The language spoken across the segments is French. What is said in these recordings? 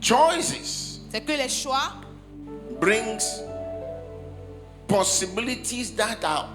Choices c'est que les choix brings possibilities that are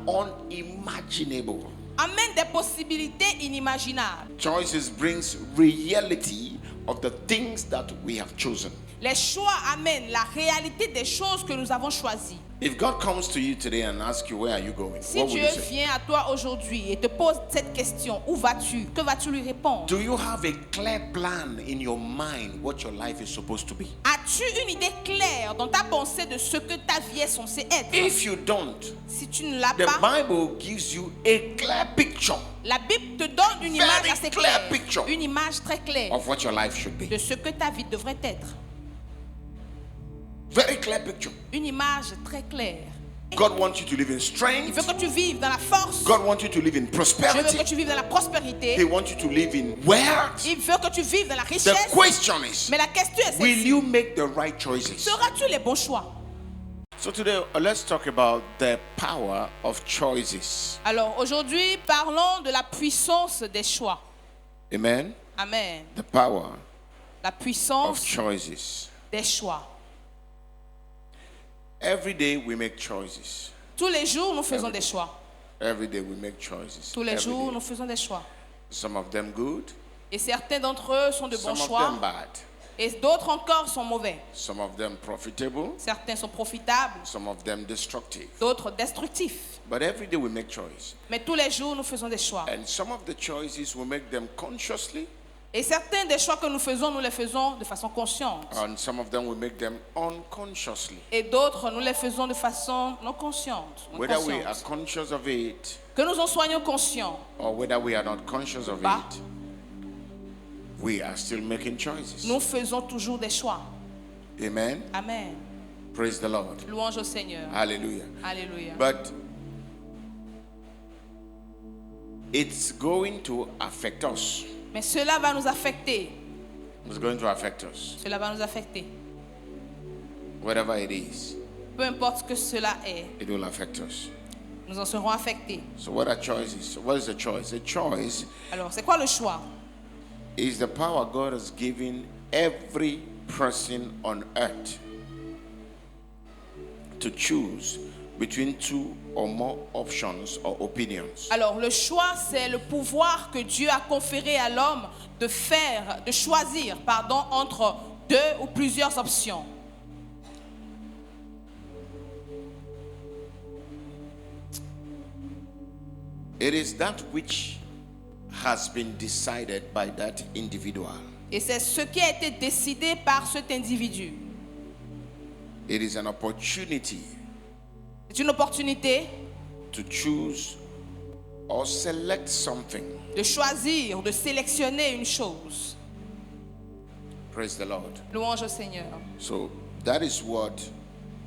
unimaginable. amènent des possibilités inimaginables. Choices brings reality of the things that we have chosen. Les choix amènent la réalité des choses que nous avons choisies. If God comes to you today and asks you, where are you going? Si What would Dieu you say? vient à toi aujourd'hui et te pose cette question, où vas-tu? Que vas-tu lui répondre? Do you have a clear plan in your mind what your life is supposed to be? As-tu une idée claire dans ta pensée de ce que ta vie est censée être? If you don't, Si tu ne l'as the pas, Bible gives you a clear picture la Bible te donne une image Very assez clear claire, picture une image très claire of what your life should be. de ce que ta vie devrait être. Very clear picture. Une image très claire. God wants you to live in Il strength. veut que tu vives dans la force. God wants you to live in Dieu veut prosperity. que tu vives dans la He prospérité. wants you to live in wealth. Il veut que tu vives dans la The richesse. question is, Mais la question est will celle-ci. you make the right choices? Feras-tu les bons choix? So today, let's talk about the power of choices. Alors aujourd'hui, parlons de la puissance des choix. Amen. Amen. The power La of puissance choices. des choix. Every day we make choices. Tous les jours, nous faisons des choix. Every day we make choices. Tous les Every jours, day. nous faisons des choix. Some of them good, Et certains d'entre eux sont de bons some of choix. them bad, Et d'autres encore sont mauvais. some of them profitable, Certains sont profitables. some of them destructive. D'autres destructifs. But every day we make choice. Mais tous les jours, nous faisons des choix. And some of the choices we make them consciously, Et certains des choix que nous les faisons de façon consciente. and some of them we make them unconsciously. Et d'autres, nous les faisons de façon non consciente. non Whether we are consciente. conscious of it Que nous en soyons conscients. or whether we are not conscious of Bah. it, we are still making choices. Nous faisons toujours des choix. Amen. Amen. Praise the Lord. Louange au Seigneur. Hallelujah. Alléluia. But it's going to affect us. Mais cela va nous affecter. It's going to affect us. Cela va nous affecter. Whatever it is, Peu importe ce que cela est, it will affect us. nous en serons affectés. So what are choices? So what is a choice? A choice Alors, c'est quoi le choix? is the power God has given every person on earth to choose between two or more options or opinions. Alors, le choix, c'est le pouvoir que Dieu a conféré à l'homme de choisir, entre deux ou plusieurs options. It is that which has been decided by that individual. Et c'est ce qui a été décidé par cet individu. It is an opportunity C'est une opportunité to choose or select something. de choisir, de sélectionner une chose. Praise the Lord. Louange au Seigneur. So that is what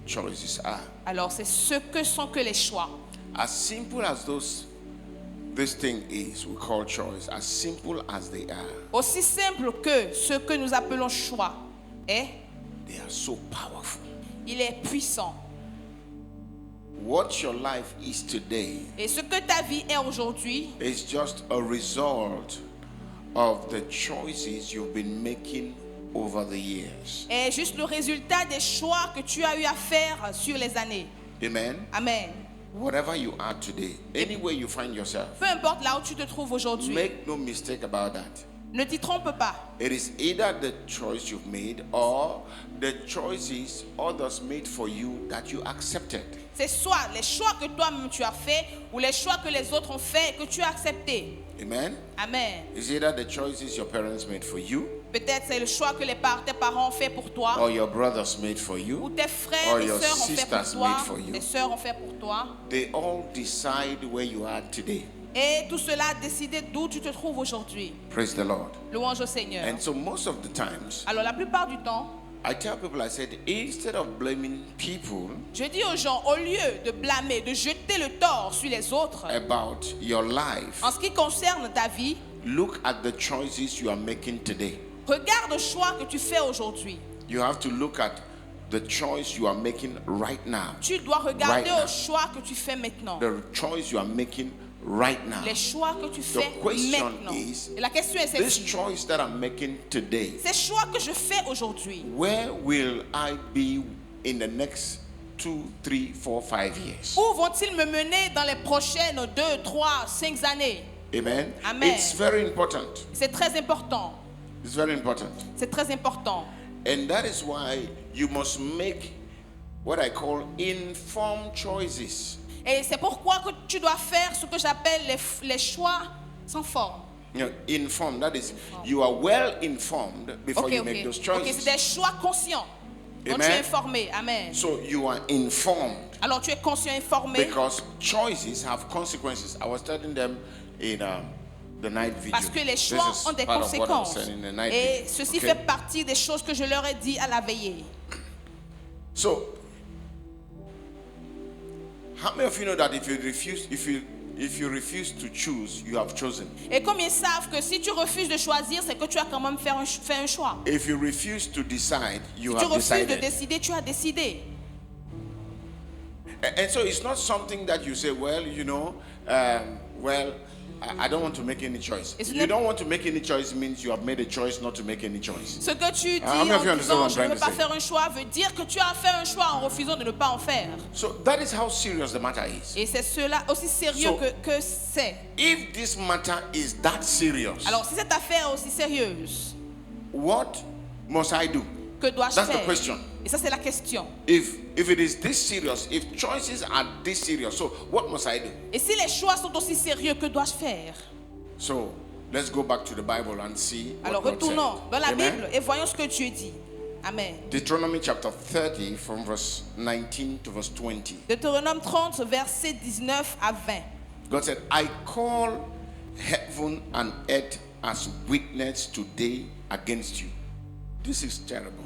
choices are. Alors, c'est ce que sont que les choix. As simple as this thing is, we call choice, as simple as they are, Aussi simple que ce que nous appelons choix est, they are so powerful. il est puissant. What your life is today Et ce que ta vie est aujourd'hui, is just a result of the choices you've been making over the years. est juste le résultat des choix que tu as eu à faire sur les années. Amen. Amen. Whatever you are today, anywhere you find yourself, Peu importe là où tu te trouves aujourd'hui, make no mistake about that. ne t'y trompe pas. It is either the choice you've made or the choices others made for you that you accepted. C'est soit les choix que toi-même tu as fait ou les choix que les autres ont fait et que tu as accepté. Amen. Amen. It's either the choices your parents made for you Peut-être c'est le choix que tes parents ont fait pour toi, or your brothers made for ou you. tes frères or et your sœurs ont fait pour sisters toi, made for you. tes sœurs ont fait pour toi. They all decide where you are today. Et tout cela a décidé d'où tu te trouves aujourd'hui. Praise the Lord. Louange au Seigneur. And so most of the times, Alors la plupart du temps, I tell people, I said, instead of blaming people je dis aux gens, au lieu de blâmer, de jeter le tort sur les autres, about your life, en ce qui concerne ta vie, look at the choices you are making today. regarde le choix que tu fais aujourd'hui. You have to look at the choice you are making right now. Tu dois regarder Right now. au choix que tu fais maintenant. The choice you are making right now. Les choix que tu fais question maintenant. is, Et la question est This celle-ci. choice that I'm making today, Ces choix que je fais aujourd'hui, where will I be in the next 2, 3, 4, 5 years? où vont-ils me mener dans les prochaines 2, 3, 5 années? Amen. Amen. It's very important. C'est très important. It's very important. C'est très important. And that is why you must make what I call informed choices. Et c'est pourquoi que tu dois faire ce que j'appelle les choix sans forme. You know, informed, that is, you are well informed before you make those Ok, choices. c'est des choix conscients. Donc tu Amen. es informé. Amen. So you are informed Alors tu es conscient, informé. because choices have consequences. I was telling them in the night video. Parce que les This choix is ont des part of what I was conséquences. saying in the night Et video. ceci Okay? fait partie des choses que je leur ai dit à la veillée. So, how many of you know that if you refuse to choose, you have chosen? Et combien savent que si tu refuses de choisir, c'est que tu as quand même fait un choix. If you refuse to decide, you Si tu have refuses de decided. décider, tu as décidé. And so it's not something that you say, well, you know, I don't want to make any choice. It's You not- don't want to make any choice means you have made a choice not to make any choice. Ce que tu dis How many of you en understand what disant I'm je ne trying veux to pas say? faire un choix veut dire que tu as fait un choix en refusant de ne pas en faire. So that is how serious the matter is. Et c'est cela aussi sérieux So- que c'est. If this matter is that serious, Alors si cette affaire est aussi sérieuse, what must I do? que dois-je That's the faire? question. Et ça c'est la question. If it is this serious, if choices are this serious, so what must I do? Et si les choix sont aussi sérieux, que dois-je faire? So let's go back to the Bible and see what Alors God retournons said. dans la Amen? Bible et voyons ce que Dieu dit. Amen. Deuteronomy chapter 30 from verse 19 to verse 20. Deutéronome 30, verset 19 à 20. God said, I call heaven and earth as witness today against you. This is terrible.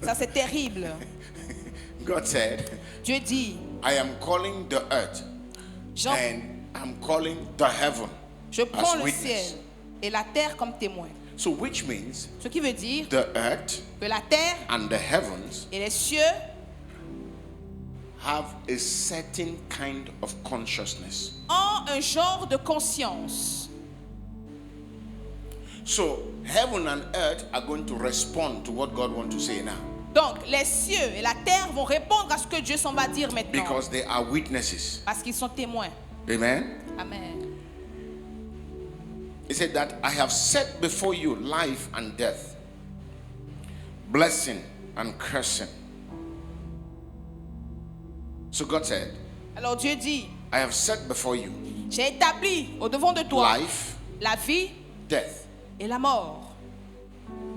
Ça c'est terrible. God said, Dieu dit, I am calling the earth and I'm calling the heaven je prends as le witness. ciel et la terre comme témoin. So which means Ce qui veut dire the earth que la terre and the heavens et les cieux have a certain kind of consciousness. ont un genre de conscience. So heaven and earth are going to respond to what God wants to say now Donc les cieux et la terre vont répondre à ce que Dieu s'en va dire maintenant. because they are witnesses. Parce qu'ils sont témoins. Amen. Amen. He said that I have set before you life and death, blessing and cursing. So God said, Alors Dieu dit, I have set before you j'ai établi au devant de toi life, la vie death, et la mort,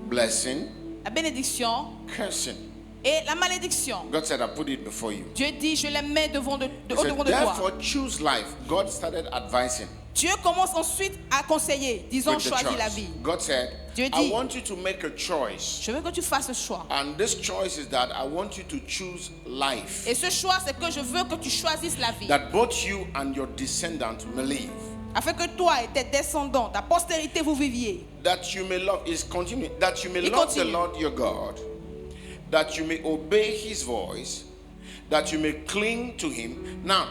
blessing, la bénédiction cursing. et la malédiction. God said, I put it before you. Dieu dit, je les mets devant He au said, devant de toi. therefore choose life. God started advising Dieu commence ensuite à conseiller, disons with the choisis la choice. vie. God said, Dieu I dit, want you to make a choice. je veux que tu fasses ce choix. And this choice is that I want you to choose life. Et ce choix, c'est que je veux que tu choisisses la vie. That both you and your descendants may live. Afin que toi et tes descendants, ta postérité, vous viviez. That you may love is continuing. That you may Il love the continue. Lord your God. That you may obey his voice. That you may cling to him. Now,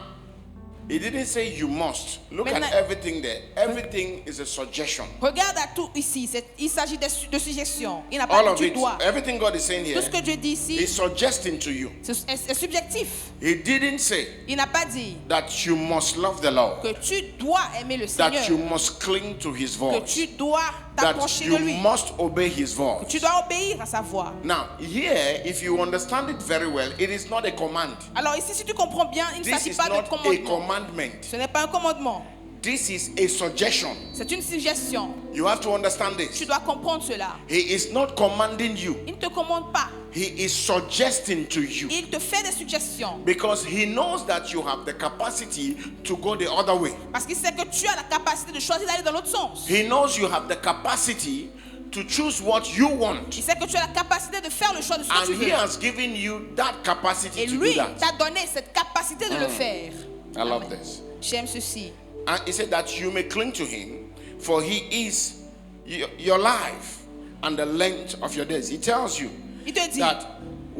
he didn't say you must. Look at Maintenant- everything there. Everything is a suggestion. Regarde à tout ici. Il s'agit de suggestions. Il n'a pas All dit of tu it, dois. everything God is saying Tout here ce que Dieu dit ici, is suggesting to you. est subjectif. He didn't say Il n'a pas dit that you must love the Lord. que tu dois aimer le That you Seigneur. must cling to his Que voice. tu dois That t'approcher you de lui. must obey his voice. Tu dois obéir à sa voix. Now, here, if you understand it very well, it is not a command. Alors ici, si tu comprends bien, il ne This s'agit is pas de not a commandement. commandment. Ce n'est pas un commandement. This is a suggestion. C'est une suggestion. You have to understand Tu this. dois comprendre cela. He is not commanding you. Il ne te commande pas. He is suggesting to you. Il te fait des suggestions. Because he knows that you have the capacity to go the other way. Parce qu'il sait que tu as la capacité de choisir d'aller dans l'autre sens. He knows you have the capacity to choose what you want. Il sait que tu as la capacité de faire le choix de ce que And tu he veux. has given you that capacity Et to lui do that. t'a donné cette capacité de le faire. I love Amen. this. J'aime ceci. And he said that you may cling to him, for he is your life and the length of your days. He tells you Il te dit, that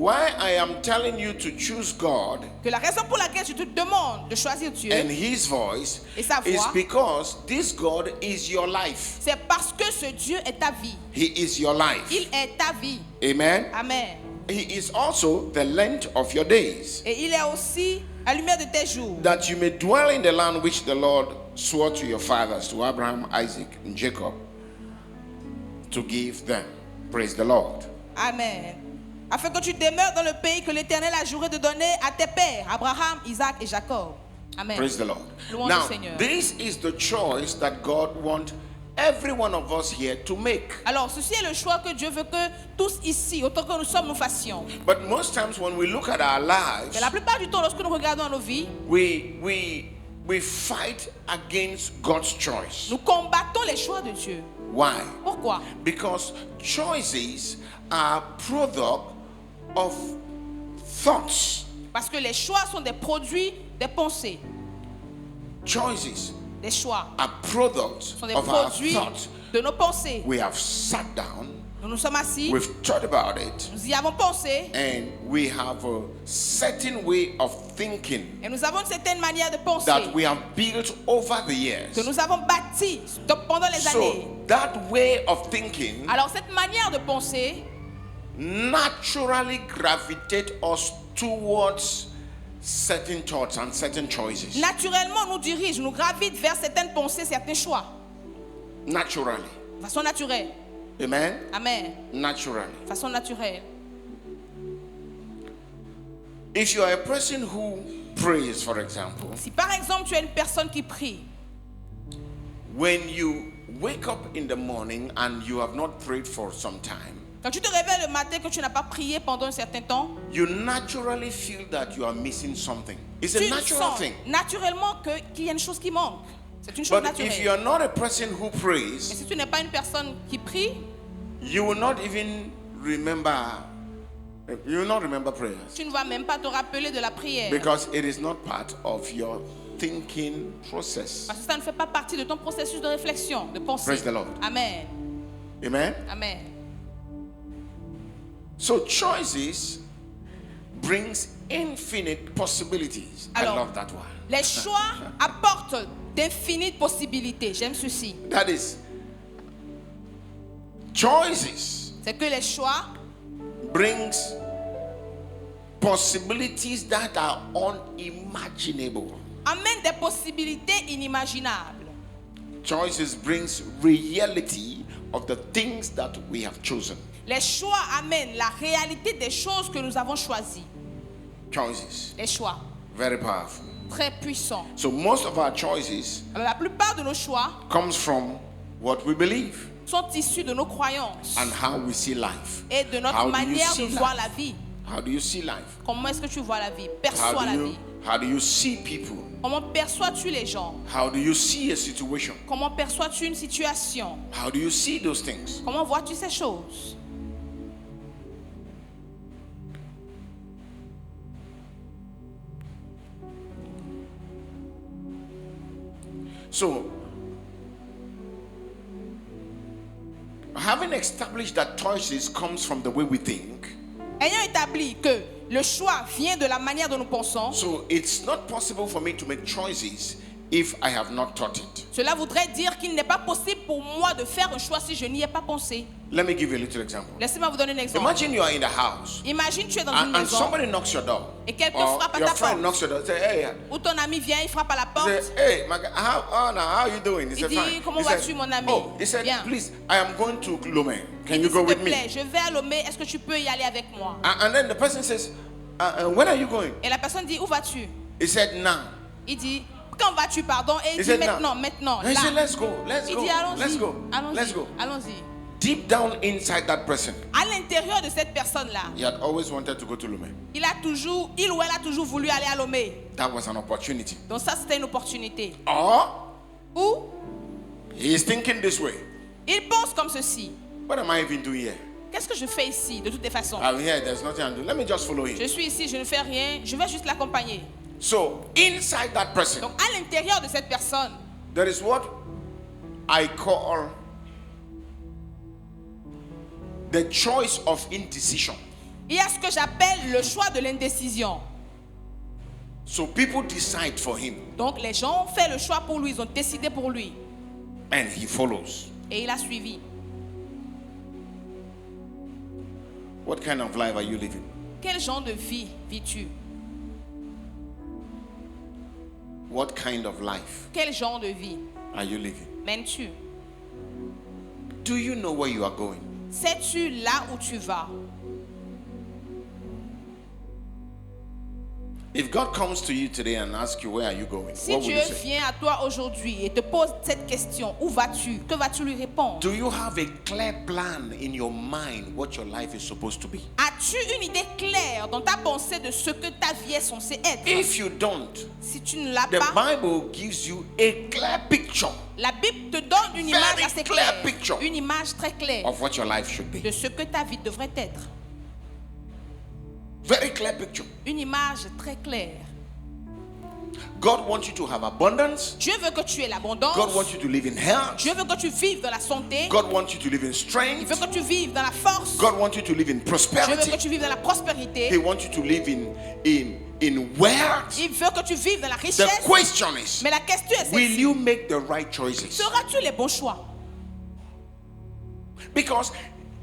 why I am telling you to choose God que la raison pour laquelle je te demande de choisir Dieu and His voice et sa is voix, because this God is your life. c'est parce que ce Dieu est ta vie. He is your life. Il est ta vie. Amen. Amen. He is also the length of your days, Et il est aussi la lumière de tes jours. that you may dwell in the land which the Lord swore to your fathers, to Abraham, Isaac, and Jacob, to give them. Praise the Lord. Amen. Afin que tu demeures dans le pays que l'Éternel a juré de donner à tes pères, Abraham, Isaac et Jacob. Amen. Praise the Lord. Louange Now, au Seigneur. this is the choice that God wants every one of us here to make. Alors, ceci est le choix que Dieu veut que tous ici, autant que nous sommes, nous fassions. But most times when we look at our lives, Mais la plupart du temps, lorsque nous regardons nos vies, we fight against God's choice. nous combattons les choix de Dieu. Why? Pourquoi? Because choices are product of thoughts. Parce que les choix sont des produits des pensées. Choices Les choix are products sont des of our produits thoughts. de nos pensées. We have sat down, Nous nous sommes assis, we've thought about it, nous y avons pensé and we have a certain way of thinking et nous avons une certaine manière de penser that we have built over the years. que nous avons bâti pendant les années. So that way of thinking Alors cette manière de penser naturally gravitate us towards certain thoughts and certain choices. naturellement nous dirige, nous gravite vers certaines pensées, certains choix. Naturally. De façon naturelle. Amen. Amen. Naturally. De façon naturelle. If you are a person who prays, for example, Si par exemple tu es une personne qui prie, when you wake up in the morning and you have not prayed for some time, quand tu te réveilles le matin que tu n'as pas prié pendant un certain temps, you naturally feel that you are missing something. It's a tu natural sens thing. naturellement qu'il y a une chose qui manque. C'est une chose But if you naturelle. are not a person who Mais prays, si tu n'es pas une personne qui prie, you will not even remember. You will not remember prayers tu ne vas même pas te rappeler de la prière. because it is not part of your thinking process. Parce que ça ne fait pas partie de ton processus de réflexion, de pensée. Praise the Lord. Amen. Amen. Amen. So choices brings infinite possibilities. I Alors, love that one. Les choix apportent d'infinies possibilités. J'aime ceci. That is, choices C'est que les choix brings possibilities that are unimaginable. amènent des possibilités inimaginables. Choices brings reality of the things that we have chosen. Les choix amènent la réalité des choses que nous avons choisies. Choices, Les choix, very powerful. très puissants. So most of our choices Alors, la plupart de nos choix comes from what we believe sont issus de nos croyances and how we see life. et de notre How do you manière see de voir life? la vie. How do you see life? Comment est-ce que tu vois la vie? How Perçois la vie. how do you see people? Comment perçois-tu les gens? How do you see a situation? Comment perçois-tu une situation? How do you see those things? Comment vois-tu ces choses? So, having established that choices comes from the way we think, Ayant établi que le choix vient de la manière dont nous pensons, so it's not possible for me to make choices if I have not thought it. cela voudrait dire qu'il n'est pas possible pour moi de faire un choix si je n'y ai pas pensé. Let me give you a little example. Laissez-moi vous donner un exemple. Imagine you are in the house Imagine tu es dans une and maison somebody knocks your door. et quelqu'un Or frappe à your ta friend porte. knocks your door. Say, hey, Ou ton ami vient, il frappe à la porte. say, hey, my guy, how are you doing? He said, dit, fine. comment He said, vas-tu, mon ami? oh, he said, Bien. please, I am going to Lomé. Can Il you dit, go s'il te with me? plaît, je vais à Lomé, est-ce que tu peux y aller avec moi? And then the person says, when are you going? Et la personne dit, où vas-tu? He said, now. Il dit, quand vas-tu, pardon? Et il He dit, said, maintenant, now. maintenant, He said, là. let's go, let's Il go, dit, let's allons-y, go, let's allons-y, go. allons-y. Deep down inside that person, À l'intérieur de cette personne-là, he had always wanted to go to Lomé. il ou elle a toujours voulu aller à Lomé. That was an opportunity. Donc ça, c'était une opportunité. Or Ou he is thinking this way. il pense comme ceci. What am I even doing here? Qu'est-ce que je fais ici, de toutes les façons? I'm here, there's nothing to do. Let me just follow Je him. suis ici, je ne fais rien, je vais juste l'accompagner. So, inside that person, Donc à l'intérieur de cette personne, there is what I call the choice of indecision. Il y a ce que j'appelle le choix de l'indécision. So people decide for him Donc les gens ont fait le choix pour lui, ils ont décidé pour lui. and he follows. Et il a suivi. What kind of life are you living? Quel genre de vie vis-tu? What kind of life Quel genre de vie are you living? mènes-tu? Do you know where you are going? Sais-tu là où tu vas? If God comes to you today and asks you where are you going, Si what would Dieu you say? vient à toi aujourd'hui et te pose cette question, où vas-tu? Que vas-tu lui répondre? Do you have a clear plan in your mind what your life is supposed to be? As-tu une idée claire dans ta pensée de ce que ta vie est censée être? If you don't, Si tu ne l'as the pas, Bible gives you a clear picture la Bible te donne une image Very assez clear claire, picture. une image très claire of what your life should be. de ce que ta vie devrait être. Very clear picture. Une image très claire. God wants you to have abundance. Dieu veut que tu aies l'abondance. God wants you to live in health. Dieu veut que tu vives dans la santé. God wants you to live in Il strength. veut que tu vives dans la force. God wants you to live in Dieu veut que prosperity. tu vives dans la prospérité. He wants you to live in wealth. Il veut que tu vives dans la The richesse. question is, Mais la question est will celle-ci. you make the right choices? Feras-tu les bons choix? Because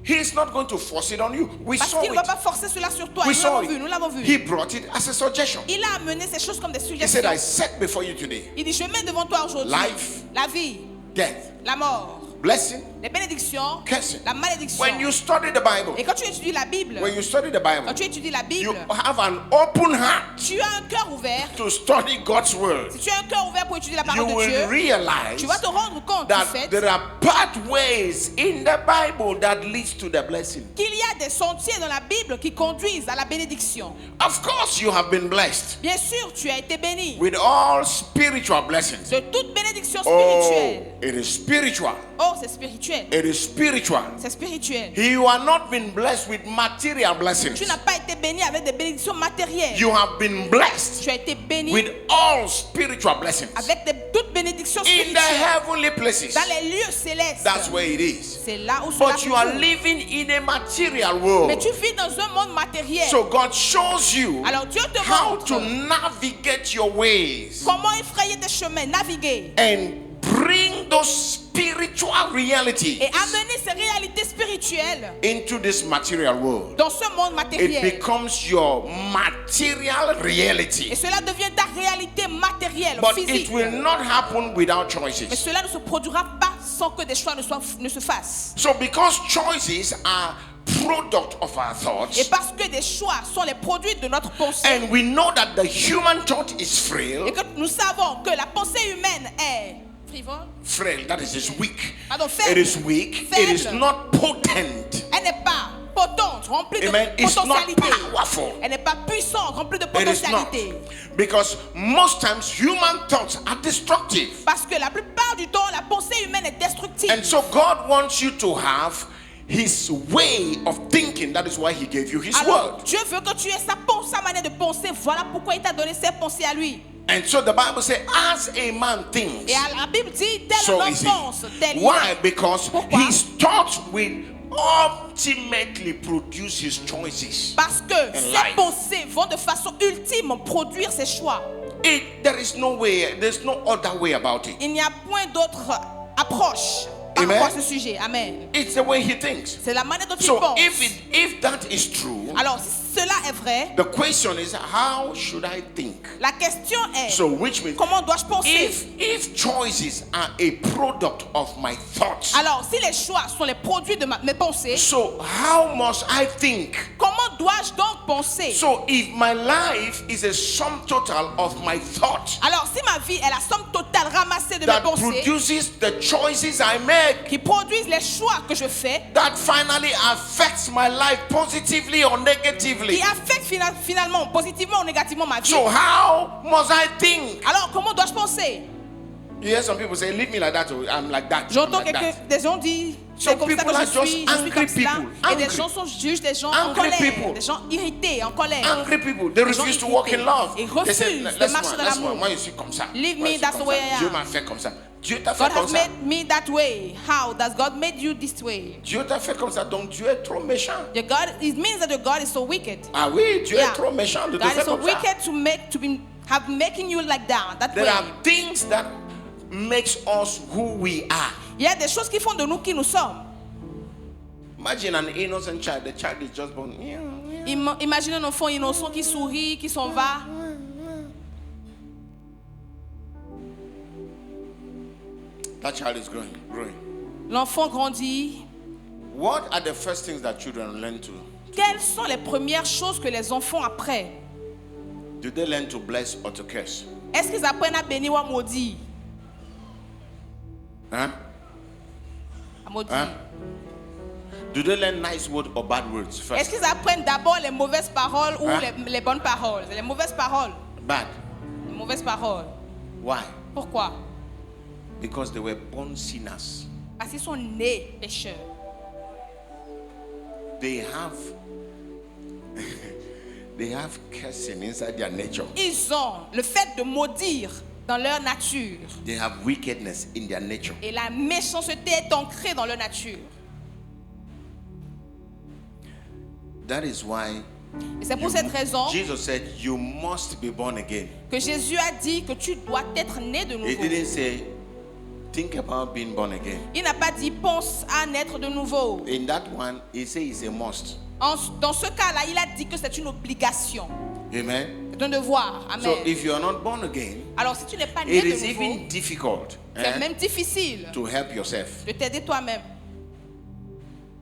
he is not going to force it on you. We Parce saw qu'il ne va it. pas forcer cela sur toi. We Nous saw l'avons vu, nous l'avons it. vu. He brought it as a suggestion. Il a amené ces choses comme des He said, I suggestions. set before you today Il dit, je mets devant toi aujourd'hui Life. la vie, death, la mort, blessing, les bénédictions, cursing. la malédiction. When you study the Bible, Et quand tu étudies la Bible, when you study the quand Bible, tu étudies la you Bible, have an open heart tu as un cœur ouvert. to study God's word. Si tu as un cœur ouvert pour étudier la You parole de will Dieu, realize tu vas te rendre compte du that fait there are pathways in the Bible that leads to the blessing. qu'il y a des sentiers dans la Bible qui conduisent à la bénédiction. Of course, you have been blessed Bien sûr, tu as été béni with all spiritual blessings. de toute bénédiction Oh, spirituelle. it is spiritual. Oh, c'est spirituel. It is spiritual. C'est spirituel. You are not been blessed with material blessings. Tu n'as pas été béni avec des bénédictions matérielles. You have been blessed Tu as été béni with all spiritual blessings avec toutes bénédictions in the spirituelles heavenly places. dans les lieux célestes. That's where it is. C'est là où cela But se you are trouve. living in a material Mais world. tu vis dans un monde matériel. So God shows you Alors Dieu te how montre to navigate your ways comment effrayer tes chemins, naviguer and bring those spiritual realities et amener ces réalités spirituelles into this material world. dans ce monde It matériel. becomes your material Et reality. cela devient ta réalité matérielle, But physique. it will not happen without Mais choices. cela ne se produira pas sans que des choix ne se fassent. So because choices are product of our Et thoughts, parce que des choix sont les produits de notre pensée, and we know that the human thought is frail, et que nous savons que la pensée humaine est frivole, that is weak. pardon, It faible, is weak. It is Faible. not potent. elle n'est pas potente, remplie de Amen. It's not potentialité. powerful. Elle n'est pas puissante, remplie de It is not. potentialité. Because most times human thoughts are destructive. Parce que la plupart du temps, la pensée humaine est destructive. And so God wants you to have his way of thinking. That is why he gave you his Alors, word. Dieu veut que tu aies sa manière de penser. Voilà pourquoi il t'a donné ses pensées à lui. And so the Bible says, as a man thinks, Et la Bible dit, tel so un is homme he. pense, tel il Why? est. Because Pourquoi? his thoughts will ultimately produce his choices. Parce que in ses life. pensées vont de façon ultime produire ses choix. There is no way, there's no other way about it. Il n'y a point d'autre approche par Amen. rapport à ce sujet. Amen. It's the way he thinks. C'est la manière dont il So pense. if that is true, Alors, si cela est vrai, the question is, how should I think? la question est, So which means, comment dois-je penser? if choices are a product of my thoughts, Alors, si les choix sont les produits de mes pensées, so how must I think? comment dois-je donc penser? So if my life is a sum total of my thoughts Alors, si ma vie est la somme totale ramassée de mes that pensées, produces the choices I make, qui produisent les choix que je fais, that finally affects my life positively or negatively. qui affectent finalement positivement ou négativement ma vie. So how must I think? Alors, comment dois-je penser? You hear some people say, leave me like that, or I'm like that. I'm J'entends like that. des gens dire, C'est Some comme ça people que are je just suis angry comme cela. people. Et des Angry. gens sont juste des gens en Angry colère, people. des gens irrités, en colère. Angry people, they Les gens refuse to walk in irrités. love. Ils They say, refusent de laisse-moi, marcher dans laisse-moi. l'amour. Moi, je suis comme ça. Leave Moi, me, je suis that's comme the way ça. I am. Dieu m'a fait comme ça. Dieu t'a fait God comme has ça. made me that way. How does God made you this way? Dieu t'a fait comme ça, donc Dieu est trop méchant. Your God, it means that your God is so wicked. Ah oui, Dieu Yeah. est trop méchant de te God faire is so comme ça. wicked have making you like that There way. are things that makes us who we are. Il y a des choses qui font de nous qui nous sommes. Imagine an innocent child. The child is just born. Imaginez un enfant innocent qui sourit, qui s'en va. That child is growing. L'enfant grandit. What are the first things that children learn to? Quelles sont les premières choses que les enfants apprennent? Do they learn to bless or to curse? Est-ce qu'ils apprennent à bénir ou à maudire? Huh? À maudire. Huh? Do they learn nice words or bad words Est-ce first? qu'ils apprennent d'abord les mauvaises paroles ou Hein? les bonnes paroles? Les mauvaises paroles. Bad. Les mauvaises paroles. Why? Pourquoi? Because they were born sinners. Parce qu'ils sont nés pécheurs. They have cursing inside their nature. Ils ont le fait de maudire dans leur nature. They have wickedness in their nature. Et la méchanceté est ancrée dans leur nature. That is why Et c'est pour cette raison Jesus said, you must be born again. que Jésus a dit que tu dois être né de He nouveau. didn't say, think about being born again. Il n'a pas dit pense à naître de nouveau. In that one, he said it's a must. Dans ce cas-là, il a dit que c'est une obligation, Amen. c'est un devoir. Amen. So if you are not born again, Alors si tu n'es pas né it de is nouveau, even difficult c'est même difficile to help yourself. de t'aider toi-même.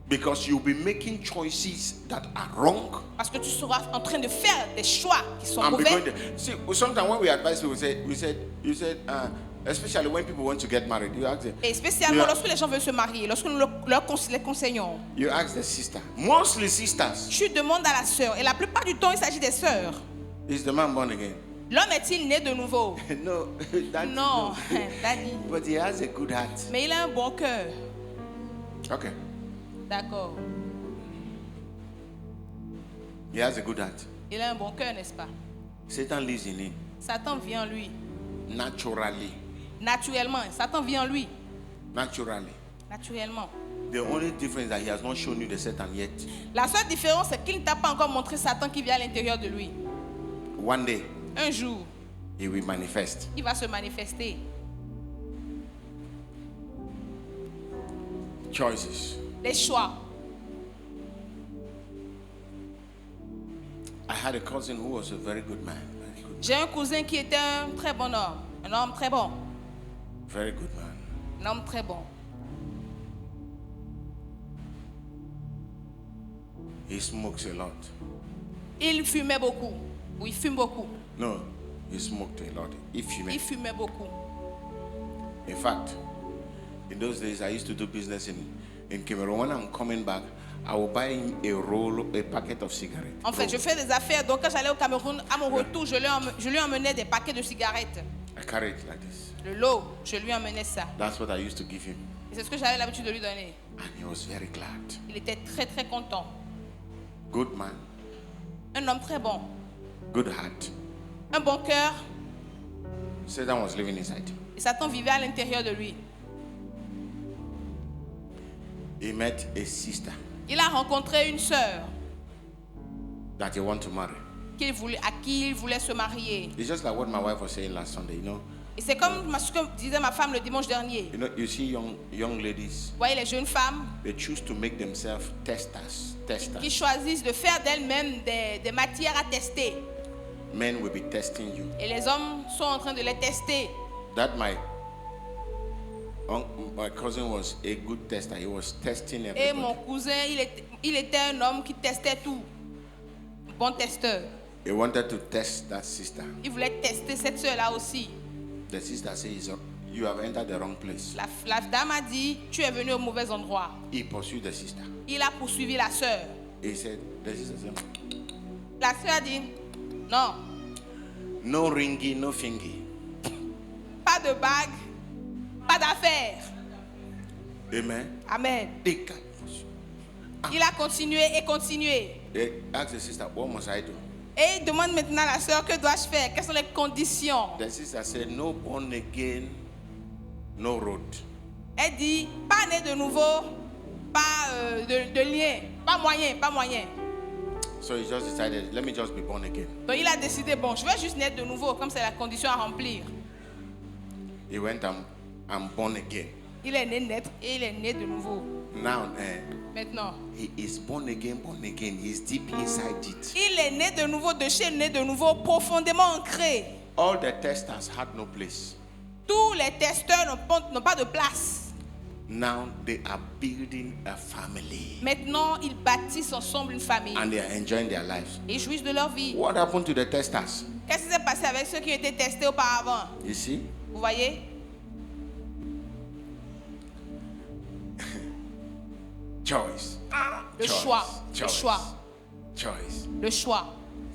Because you'll be making choices that are wrong. Parce que tu seras en train de faire des choix qui sont And mauvais. see, sometimes when we advise people, you said, especially when people want to get married, you ask them, Et spécialement you, lorsque les gens veulent se marier, lorsque nous les conseillons, you ask the sister, mostly sisters, tu demandes à la sœur. Et la plupart du temps, il s'agit des sœurs. is the man born again? L'homme est-il né de nouveau? No, daddy, Non, no. daddy. But he has a good heart. Mais il a un bon cœur. Okay, D'accord. he has a good heart. Il a un bon cœur, n'est-ce pas? Satan lives in him Satan vit en lui. naturally. Naturellement. Satan vit en lui. Naturally. Naturellement. The only difference is that he has not shown you the Satan yet. La seule différence, c'est qu'il ne t'a pas encore montré Satan qui vit à l'intérieur de lui. One day, Un jour, he will manifest. il va se manifester. Choices. Les choix. I had a cousin who was a very good man. Very good, J'ai un cousin qui était un très bon homme. Un homme très bon. very good man. Un homme très bon. He smokes a lot. Il fumait beaucoup. Ou il fume beaucoup. No, he smoked a lot. Il fumait beaucoup. In fact, in those days, I used to do business in Cameroon. When I'm coming back, I will buy him a packet of cigarettes. En fait, je fais des affaires. Donc, quand j'allais au Cameroun, à mon retour, je lui emmenais des paquets de cigarettes. I carry it like this. Le lot, je lui emmenais ça. That's what I used to give him. Et c'est ce que j'avais l'habitude de lui donner. And he was very glad. Il était très, très content. Good man, Un homme très bon. good heart. Un bon cœur. Satan was living inside. Et Satan vivait à l'intérieur de lui. He met a sister Il a rencontré une sœur that he wanted to marry. à qui il voulait se marier. It's just like what my wife was saying last Sunday. Et c'est comme ce que disait ma femme le dimanche dernier. You see young ladies, Vous voyez les jeunes femmes they choose to make themselves testers. qui choisissent de faire d'elles-mêmes des matières à tester. Men will be testing you. Et les hommes sont en train de les tester. That my cousin was a good tester. He was testing Et mon everybody. cousin, il était un homme qui testait tout. Bon testeur. He wanted to test that sister. Il voulait tester cette sœur-là aussi. The sister says, you have entered the wrong place. La dame a dit, tu es venu au mauvais endroit. He pursued the sister. Il a poursuivi la sœur. He said, the sister said, La sœur a dit, non, no ringy, no fingy. pas de bague, pas d'affaires. Amen. Amen. They can. Il a continué et continué. They ask the sister, what must I do? Et il demande maintenant à la sœur, que dois-je faire? Quelles sont les conditions? The sister said, no born again, no road. Elle dit, pas né de nouveau, pas de lien, pas moyen. So he just decided, let me just be born again. Donc il a décidé, bon, je vais juste naître de nouveau, comme c'est la condition à remplir. He went and born again. Il est né net et il est né de nouveau. Now, Maintenant, he is born again. He's deep inside it. il est né de nouveau, de chez né de nouveau, profondément ancré. All the testers had no place. Tous les testeurs n'ont pas de place. Now they are building a family. Maintenant, ils bâtissent ensemble une famille. And they are enjoying their lives. Ils jouissent de leur vie. What happened to the testers? Qu'est-ce qui s'est passé avec ceux qui ont été testés auparavant? You see? Vous voyez? Choice. Le choix. Le choix. Choice. Le choix.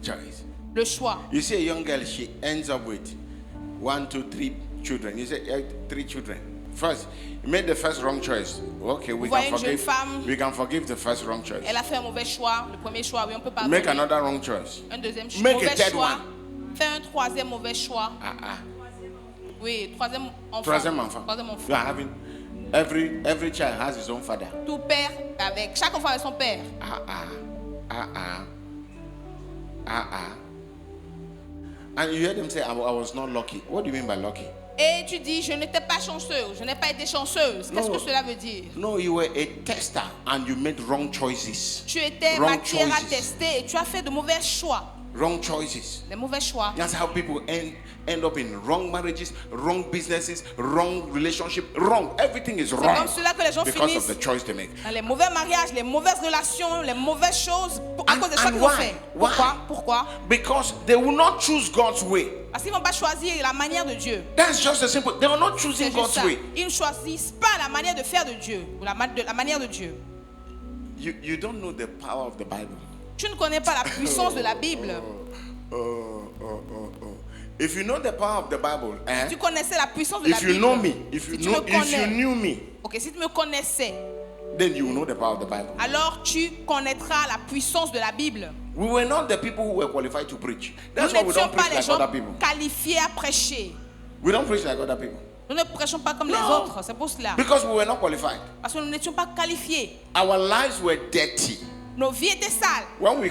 Choice. Le choix. You see a young girl, she ends up with 1, 2, 3 children. You say 3 children. First, you made the first wrong choice. Okay, we voyez can une jeune forgive. femme. We can forgive the first wrong choice. Elle a fait un mauvais choix. Le premier choix, oui, on peut pardonner. Make another wrong choice. Un deuxième Make a mauvais third choix. one. Fais un troisième mauvais choix. Oui, troisième enfant. Troisième enfant. Troisième enfant. You are having every child has his own father. Tout père avec chaque enfant avec son père. And you hear them say, I was not lucky. What do you mean by lucky? Et tu dis, je n'étais pas chanceuse, je n'ai pas été chanceuse. Qu'est-ce que cela veut dire? No, you were a tester and you made wrong choices. Tu étais Wrong matière à choices. tester et tu as fait de mauvais choix. Wrong choices. Les mauvais choix. That's how people end up in wrong marriages, wrong businesses, wrong relationship, wrong. Everything is C'est wrong comme cela que les gens because finissent of the choice they make. dans les mauvais mariages, les mauvaises relations, les mauvaises choses à cause de choix qu'ils ont fait. Pourquoi? Because they will not choose God's way. Parce qu'ils ne vont pas choisir la manière de Dieu. That's just a simple. They are not C'est choosing juste God's ça. way. Ils ne choisissent pas la manière de faire de Dieu ou la manière de Dieu. You don't know the power of the Bible. Tu ne connais pas la puissance de la Bible. If you know the power of the Bible, Si tu connaissais la puissance de la if Bible, you know me, if si you tu me connais, knew me, ok, si tu me connaissais, then you will know the power of the Bible. alors tu connaîtras la puissance de la Bible. We were not the people who were qualified to preach. Nous That's why we n'étions don't pas preach les like gens other people. qualifiés à prêcher. We don't preach like other people. Nous ne prêchons pas comme les No. autres, c'est pour cela. Because we were not qualified. Parce que nous n'étions pas qualifiés. Our lives were dirty. Nos vies étaient sales. When we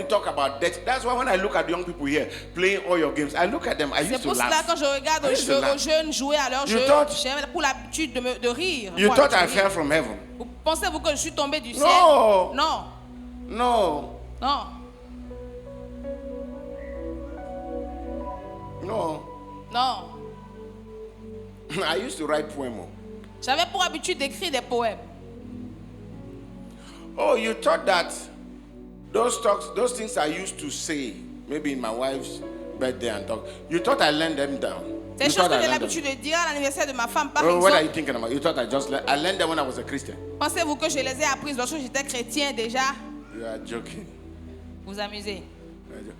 talk about dirty, that's why when I look at young people here playing all your games, I look at them, I C'est used to pour cela laugh. quand je regarde I used to aux laugh. jeunes jouer à leur You jeu, thought- j'ai pour l'habitude de rire. You Pour thought I l'habitude de fell rire. from heaven. Vous pensez-vous que je suis tombé du ciel? No. Non. No. Non. No. Non. I used to write poems. J'avais pour habitude d'écrire des poèmes. Oh, you thought that those things I used to say, maybe in my wife's birthday and talk, you thought I learned them down. Ces You choses thought que I j'ai learned l'habitude them. de dire à l'anniversaire de ma femme, par Oh, what are you exemple. thinking about? You thought I learned them when I was a Christian. Pensez-vous que je les ai apprises lorsque j'étais chrétien déjà? You are joking. Vous amusez.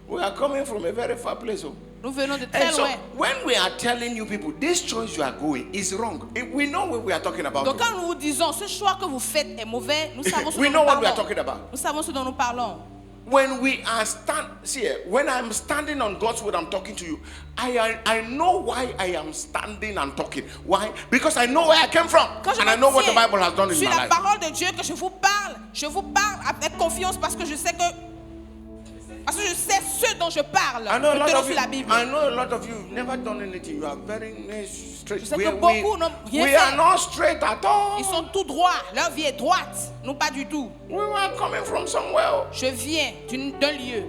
We are coming from a very far place. Oh. Nous venons de très And so, loin. when we are telling you people, this choice you are going is wrong, we know what we are talking about. Donc quand nous vous disons ce choix que vous faites est mauvais, nous savons ce We dont know nous what we are parlons. talking about. Nous savons ce dont nous parlons. When we are when I'm standing on God's word, I'm talking to you. I know why I am standing and talking. Why? Because I know where I came from, Quand je and I know what the tiens Bible has done in sur my la life. parole de Dieu que je vous parle avec confiance parce que je sais je sais ce dont je parle. I know a Je lot tenons of sur you. la Bible. I know a lot of you have never done anything. You are very straight. Je sais que beaucoup n'ont rien we fait. are not straight at all. Ils sont tout droits, leur vie est droite. Nous pas du tout. We were coming from somewhere. Je viens d'un lieu.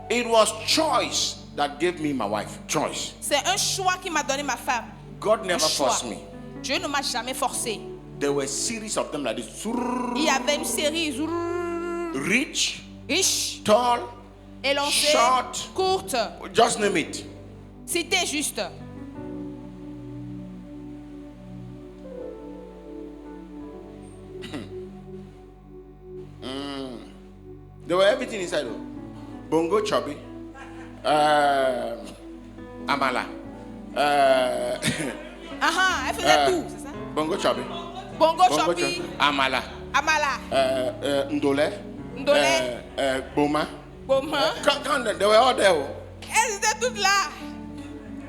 It was choice that gave me my wife. Choice. C'est un choix qui m'a donné ma femme. God Un never choix. forced me. Dieu ne m'a jamais forcé. There were a series of them like this. Il y avait une série Rich, riche, tall, élancée, short. courte. just name it. C'était juste. There were everything inside. Bongo chubby, Amala. Elle faisait tout, c'est ça? Bongo Chobi. Bongo Chobi. Amala. Amala. Ndole. Boma. Boma. They were all there. Elles étaient toutes là.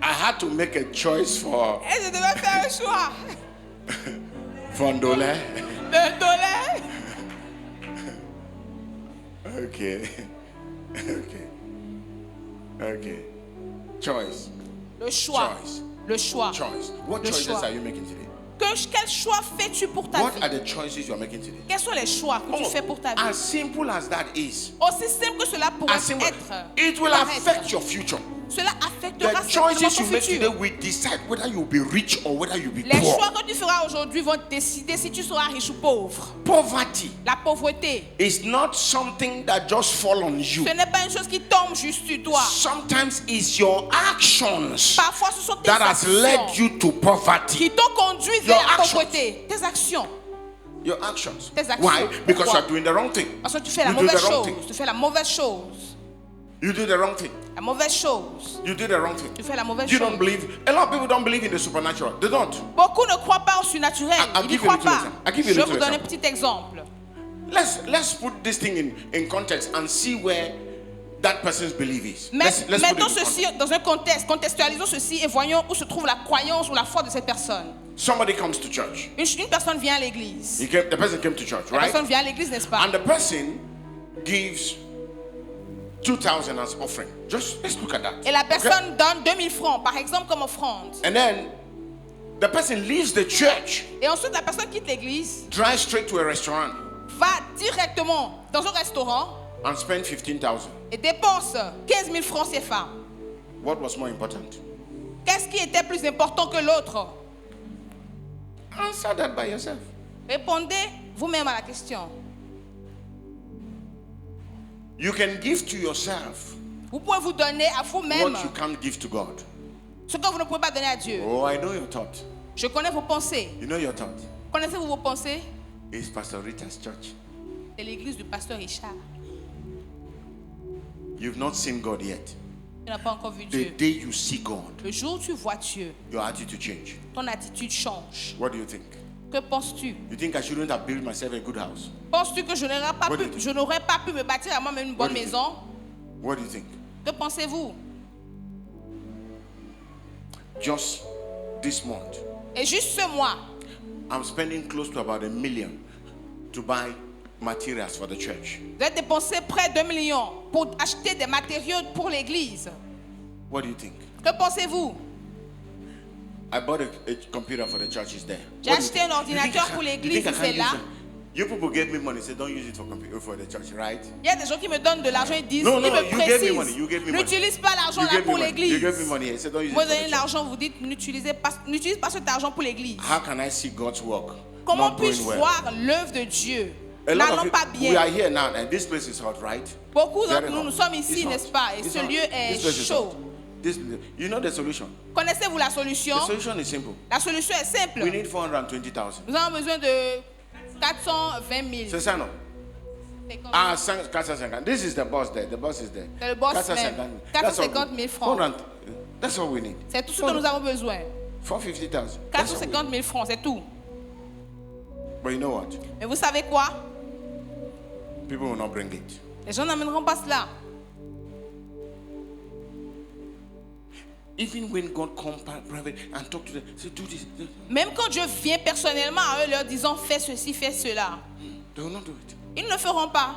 I had to make a choice for Et je devais faire un choix. Ndole. De Ndole. Okay. Choice. Le choix. Choice. Le choix. Choice. What Le choices choix. are you making today? Quel choix fais-tu pour ta What vie? are the choices you are making today? Quels sont les choix que tu fais pour ta vie? As simple as that is, Aussi simple que cela pourrait as simple, être. it will affect your future. Cela affectera The certainement choices ton you make today futur. will decide whether you will be rich or whether you will be Les poor. choix que tu feras aujourd'hui vont décider si tu seras riche ou pauvre. Poverty La pauvreté, is not something that just fall on you. ce n'est pas une chose qui tombe juste sur toi. Sometimes it's your actions Parfois, ce sont tes that has led actions you to poverty. qui t'ont conduit Your vers la actions. pauvreté. Tes actions. Your actions. Tes actions. Why? Because you Pourquoi? are doing the wrong thing. Parce que tu fais la You do mauvaise the wrong chose. thing. Tu fais la mauvaise chose. You do the wrong thing. La mauvaise chose. You do the wrong thing. Tu fais la mauvaise You chose. don't believe. A lot of people don't believe in the supernatural. They don't. Beaucoup ne croient pas au surnaturel. I'll Ils n'y give you a croient little pas. example. I'll give you a Je vais little vous donner un example. petit exemple. Let's put this thing in context and see where that person's belief is. Let's put it Mettons in ceci context. dans un contexte. Contextualisons ceci et voyons où se trouve la croyance ou la foi de cette personne. Somebody comes to church. Une personne vient à l'église. The person came to church, La right? personne vient à l'église, n'est-ce pas? And the person gives 2,000 as offering. Just let's look at that. Et la Okay? personne donne 2000 francs, par exemple, comme offrande. And then the person leaves the church, Et ensuite, la personne quitte l'église, drives straight to a restaurant, va directement dans un restaurant and spends 15,000. et dépense 15 000 francs CFA. What was more important? Qu'est-ce qui était plus important que l'autre? Answer that by yourself. Répondez vous-même à la question. You can give to yourself Vous pouvez vous donner à vous-même what you can't give to God. ce que vous ne pouvez pas donner à Dieu. Oh, I know your thought. Je connais vos pensées. You know your thought. Connaissez-vous vos pensées? It's Pastor Rita's church. C'est l'église du pasteur Richard. You've not seen God yet. Tu n'as pas encore vu The Dieu. day you see God, Le jour où tu vois Dieu, your attitude change. ton attitude change. What do you think? Que penses-tu? You think I shouldn't have built myself a good house? Penses-tu que je n'aurais pas, What do you think? je n'aurais pas pu me bâtir à moi-même une bonne What do you maison? What do you think? Que pensez-vous? Just this month, Et juste ce mois, I'm spending close to about $1 million to buy materials for the church. vous avez dépensé près de 2 millions pour acheter des matériaux pour l'église. What do you think? Que pensez-vous? I bought a computer for the church. It's there. J'ai What do you acheté think? un ordinateur pour You l'église, think I c'est can't là. use it? You people gave me money, say don't use it for the church, right? Il y a des gens qui me donnent de l'argent et disent, No, ils me you gave me money. précisent, You gave me money. n'utilise pas l'argent You là gave me pour money. l'église. You gave me money. I said don't use it Vous for donnez the church. l'argent, vous dites, n'utilise pas cet argent pour l'église. How can I see God's work? Comment not puis-je going well? voir l'œuvre de Dieu A lot of n'allant you- pas we are bien? here now, and this place is hot, right? Beaucoup Very d'entre nous, hot. nous sommes It's ici, hot. n'est-ce pas? Et It's ce hot. lieu est This place is chaud. hot. You know the solution. Connaissez-vous la solution? The solution is simple. La solution est simple. We need 420,000. Nous avons besoin de 420 000. C'est ça, non? C'est comme- Ah, 450. This is the boss there. The boss is there. C'est le boss 450. même. That's all 450 we- 000 francs. 400. That's all we need. C'est tout ce que nous avons besoin. 450,000. That's all we 450 000 francs, c'est tout. need. But you know what? Mais vous savez quoi? People will not bring it. Les gens n'amèneront pas cela. Even when God comes private and talk to them, say do this. Même quand Dieu vient personnellement à eux leur disant fais ceci, fais cela, They will not do it. ils ne le feront pas.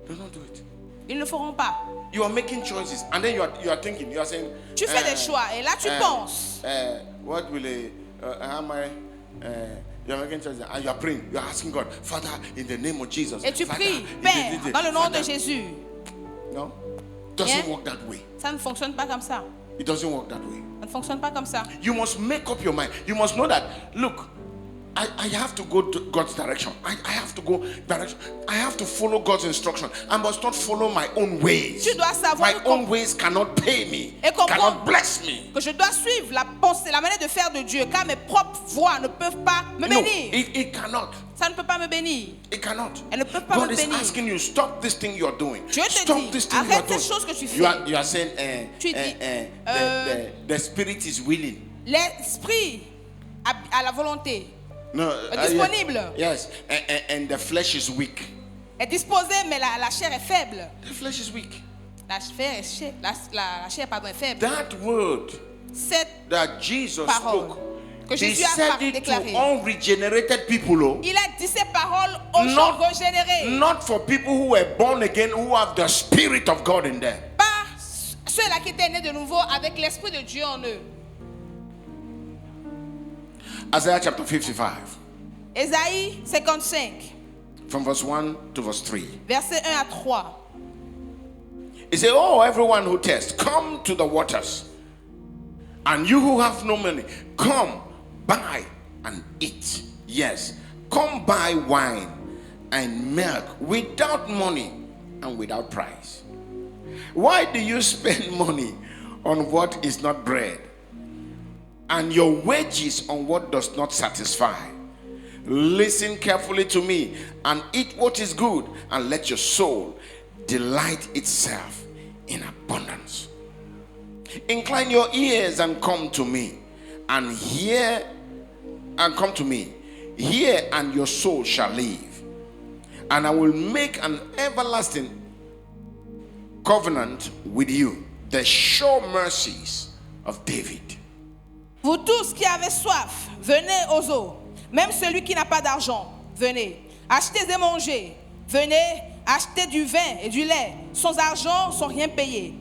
They will not do it. Ils ne le feront pas. You are making choices, and then you are thinking. You are saying. Tu fais des choix et là tu penses. What will how am I? You are making choices, and you are praying. You are asking God, Father, in the name of Jesus. Et tu Father, pries, in Père, dans le nom de Father. Jésus. No, doesn't Yeah. work that way. Ça ne fonctionne pas comme ça. It doesn't work that way. Ça ne fonctionne pas comme ça. You must make up your mind. You must know that. Look, I have to go to God's direction. I have to go direction. I have to follow God's instruction. I must not follow my own ways. Tu dois savoir My own ways cannot pay me. Et comprends Cannot bless me. que je dois suivre la pensée, la manière de faire de Dieu, car mes propres voies ne peuvent pas me No, bénir. it cannot. ça ne peut pas me bénir. It cannot. Elle ne peut pas God me is bénir. asking you, stop this thing you're doing. Dieu te Stop dit, this thing you're arrête doing. ces choses que tu fais. You are saying Tu dis, the spirit is willing. L'esprit a la volonté, No, est disponible, yes, and the flesh is weak. est disposé, mais la chair est faible. The flesh is weak. La chair pardon, est faible. That word Cette that Jesus parole spoke, que he Jésus a said it to déclarée, unregenerated people. Oh. il a dit ces paroles aux gens régénérés, Not for people who were born again, who have the Spirit of God in them. pas ceux-là qui étaient nés de nouveau avec l'Esprit de Dieu en eux. Isaiah chapter 55, Ésaïe 55, from verse 1 to verse 3. versets 1 à 3. He said, oh, everyone who thirsts, come to the waters. And you who have no money, come, buy and eat. Yes, come buy wine and milk without money and without price. Why do you spend money on what is not bread, and your wages on what does not satisfy? Listen carefully to me and eat what is good, and let your soul delight itself in abundance. Incline your ears and come to me, and come to me. Hear, and your soul shall live. And I will make an everlasting covenant with you, the sure mercies of David. Vous tous qui avez soif, venez aux eaux. Même celui qui n'a pas d'argent, venez. Achetez et mangez. Venez, achetez du vin et du lait, sans argent, sans rien payer.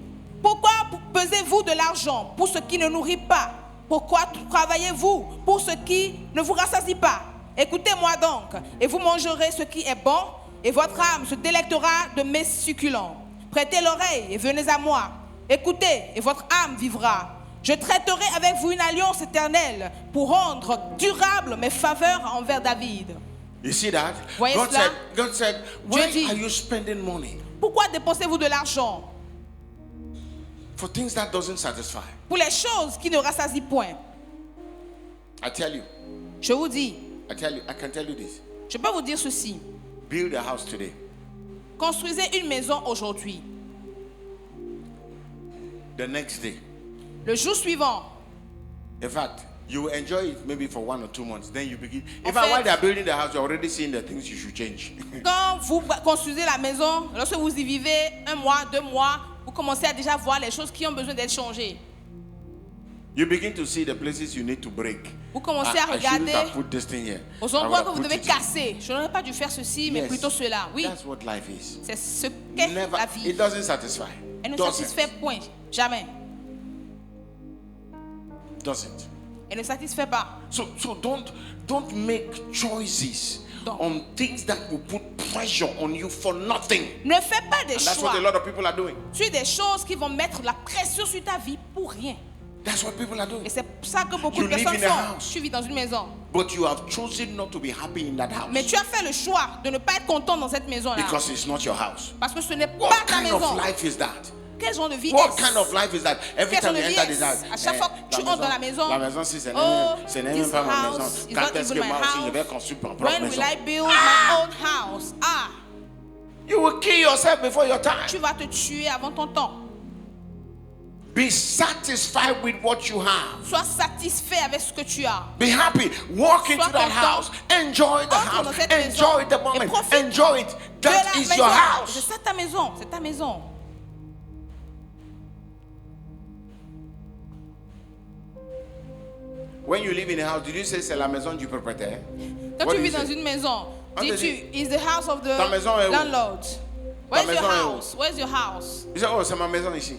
Pourquoi pesez-vous de l'argent pour ce qui ne nourrit pas? Pourquoi travaillez-vous pour ce qui ne vous rassasie pas? Écoutez-moi donc, et vous mangerez ce qui est bon, et votre âme se délectera de mes succulents. Prêtez l'oreille et venez à moi. Écoutez, et votre âme vivra. Je traiterai avec vous une alliance éternelle pour rendre durable mes faveurs envers David. You see that? Voyez cela? God said, why dit, are you spending money Pourquoi dépensez-vous de l'argent for things that doesn't satisfy? pour les choses qui ne rassasient point? I tell you, Je vous dis, I can tell you this. je peux vous dire ceci. Build a house today. Construisez une maison aujourd'hui. The next day. Le jour suivant, In fact, you will enjoy it maybe for 1 or 2 months. Then you begin. In En fact, fait- while they are building the house, you're already seeing the things you should change. quand vous construisez la maison, lorsque vous y vivez 1 mois, 2 mois, vous commencez à déjà voir les choses qui ont besoin d'être changées. You begin to see the places you need to break. Vous commencez à I shouldn't regarder have put this thing here. aux I would endroits have que vous put devez it here. casser. Je n'aurais pas dû faire ceci, mais Yes. plutôt cela. Oui, That's what life is. c'est ce qu'est Never, la vie. it doesn't satisfy. Elle ne Doesn't. satisfait point. Jamais. Doesn't. Elle ne satisfait pas. So don't make choices Donc. on things that will put pressure on you for nothing. Ne fais pas des And that's choix what a lot of people are doing. sur des choses qui vont mettre la pression sur ta vie pour rien. That's what people are Et doing. c'est ça que beaucoup You de live personnes in a font. house. Tu vis dans une maison. But you have chosen not to be happy in that house. Mais tu as fait le choix de ne pas être content dans cette maison-là. Because it's not your house. Parce que ce n'est pas What ta kind maison. of life is that? Quel genre de vie What est-ce? kind of life is that? Every Quel time genre you de vie enter this est-ce? house, À chaque fois que tu entres dans la maison, la maison, si c'est oh, c'est this même pas ma house maison. is Quand not est-ce even que my moi aussi je vais house. construire ma propre When maison? will I build my own house? Ah, You will kill yourself before your time. tu vas te tuer avant ton temps. Be satisfied with what you have. Sois satisfait avec ce que tu as. Be happy. Walk into Sois that content. house. Enjoy the Entre dans house. cette Enjoy maison the et moment. profite Enjoy it. De That la is maison. your C'est house. ça ta maison. C'est ta maison. When you live in a house, did you say c'est la maison du propriétaire? Quand What tu do vis you dans say? une maison, On te dis-tu, is the house of the Ta maison est où? landlord? Where's your maison est où? house? Where's your house? You say, oh, c'est ma maison ici.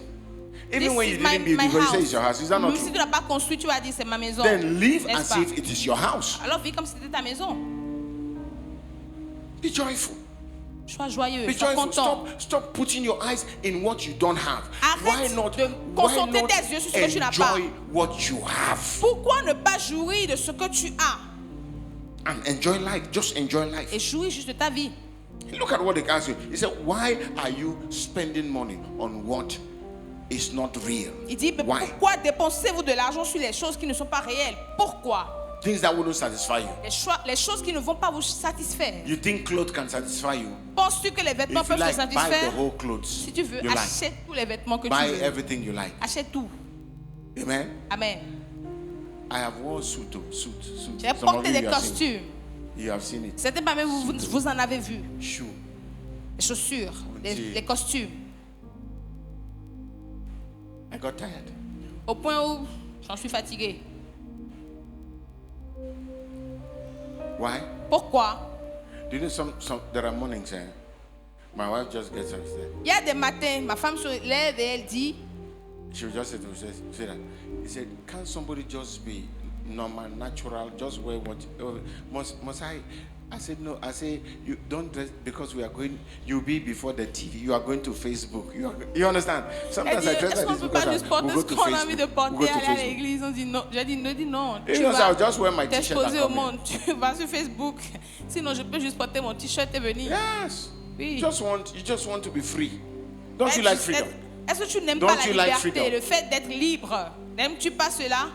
Even This when you is my- didn't build my it, but you say house. it's your house. Is that not Même si true? tu n'as pas construit, tu as dit c'est ma maison. Then live N'est-ce as pas? if it is your house. Alors vis comme si c'était ta maison. Be joyful. Sois joyeux, Be sois joyful. content. Stop putting your eyes in what you don't have. Arrête de concentrer tes yeux sur ce que tu n'as pas. enjoy what you have Pourquoi ne pas jouir de ce que tu as and enjoy life? Just enjoy life. et jouir juste de ta vie? Look at what they ask you. He said, "Why are you spending money on what is not real?" Il dit, mais Why? pourquoi dépensez-vous de l'argent sur les choses qui ne sont pas réelles? Pourquoi? things that wouldn't satisfy you. Les choses qui ne vont pas vous satisfaire. You think clothes can satisfy you? Penses-tu que les vêtements If you peuvent te like, buy the satisfaire? whole clothes. Si tu veux, you like. achète tous les vêtements que tu Buy veux. everything you like. Achète tout. Amen. Amen. I have worn suit. J'ai porté des costumes. You have seen it. Certains parmi vous en avez vu. Shoe. Les chaussures, les costumes. I got tired. Au point où j'en suis fatigué. Why? Pourquoi? Do you know there are mornings my wife just gets upset. Il y a des matins, ma femme se lève et elle dit, She will just say to me, say that. He said, can't somebody just be normal, natural, just wear what? Must I? I said, no. I say, you don't dress because we are going, you'll be before the TV. You are going to Facebook. You understand? Sometimes elle dit, I dress est-ce like qu'on this peut pas because juste porter we'll ce go to qu'on a envie de Facebook. We'll porter, go to aller à Facebook. l'église? On dit non. J'ai dit, ne dis non. You Tu know, I'll vas just wear my t-shirt and t'exposer au come in. monde. Tu vas sur Facebook. Sinon, je peux juste porter mon t-shirt et venir. Yes. Oui. You just want to be free. Don't you Mais like freedom? Est-ce que tu n'aimes Don't pas la you like liberté, freedom? le fait d'être libre? N'aimes-tu pas cela?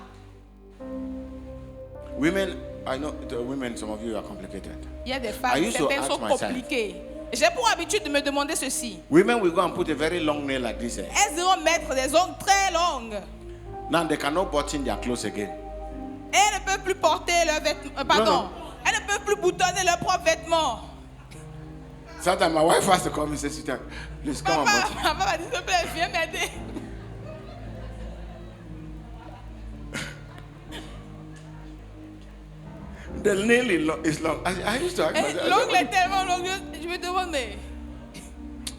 Women, I know the women, some of you are complicated. Il y a des I femmes, used to certaines ask sont myself. compliquées. J'ai pour habitude de me demander ceci. Women will go and put a very long nail like this. Elles iront mettre des ongles très longues. Now they cannot button their clothes again. Et elles ne peuvent plus porter leurs vêtements. Pardon. Non. Elles ne peuvent plus boutonner leurs propres vêtements. Sometimes my wife has to come and say, "Sweetheart, please come and Papa, button." papa m'a dit, s'il te plaît, viens m'aider. The nail is long. I used to ask myself. L'ongle est tellement long, je me demande, mais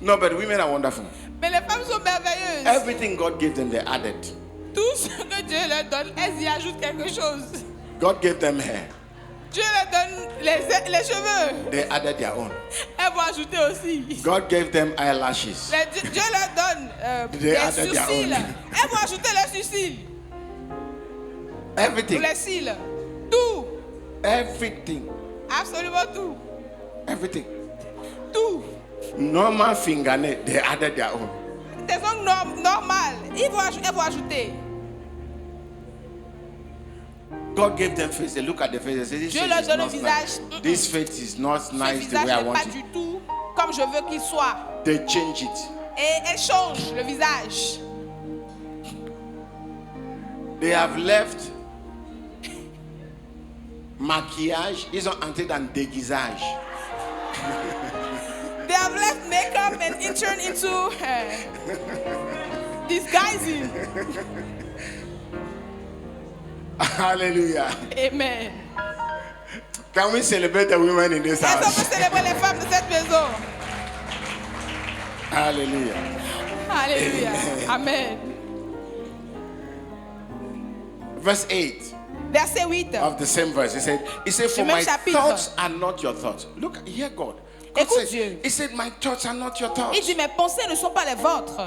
No, but women are wonderful. les femmes sont merveilleuses. Everything God gave them, they added. Tout ce que Dieu leur donne, elles y ajoutent quelque chose. God gave them hair. Dieu leur donne les cheveux. They added their own. Elles vont ajouter aussi. God gave them eyelashes. Dieu leur donne They des added their sourcils. own. Elles vont ajouter les sourcils. Ou Everything. les cils. Tout. Everything. Absolument tout. Everything. Tout. Normal fingernail, they added their own. Des ongles normales. Elles vont ajouter. God gave them face. They look at the face. They say, "This Dieu face leur is donne not un visage. nice. This face is not Ce nice the visage way I n'est want pas it." du tout comme je veux qu'il soit. They change it. Et elles changent le visage. They have left maquillage is until than déguisage. They have left makeup and it turned into disguising. Hallelujah. Amen. Can we celebrate the women in this Est-ce qu'on peut house? célébrer les femmes de cette maison? Hallelujah. Alléluia. Amen. Verse 8 Verset 8. of the same verse. He said, for Le même my chapitre. thoughts are not your thoughts. Look, hear God. God Écoute said, Dieu. he said, my thoughts are not your Il thoughts. dit, mes pensées ne sont pas les vôtres.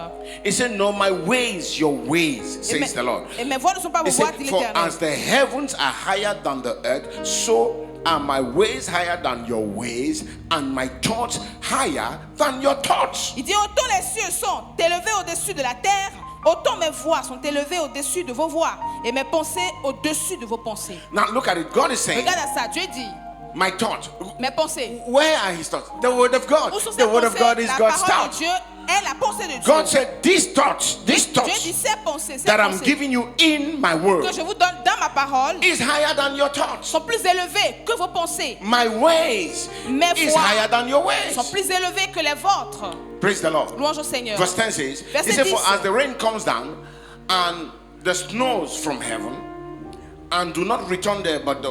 He said, no, my ways, your ways, says the Lord. Et mes voix ne sont pas He vos voix, said, dit for l'Éternel. as the heavens are higher than the earth, so are my ways higher than your ways, and my thoughts higher than your thoughts. Il dit, autant les cieux sont élevés au-dessus de la terre, autant mes voix sont élevées au-dessus de vos voix, et mes pensées au-dessus de vos pensées. Now look at it. God is saying, Regarde à ça, Dieu dit, my thoughts. mes pensées. Where are his thoughts? The word of God. Où sont The ces word of pensées? God is La God's parole de thoughts. Dieu est la pensée de Dieu. God said, these thoughts Dieu dit, ces pensées, ces that I'm pensées giving you in my word que je vous donne dans ma parole is higher than your thoughts. sont plus élevées que vos pensées. My ways Mes is voix higher than your sont ways. plus élevées que les vôtres. Praise the Lord. Louange au Seigneur. Verse 10 says, Verset he said, for 10. as the rain comes down and the snows from heaven and do not return there but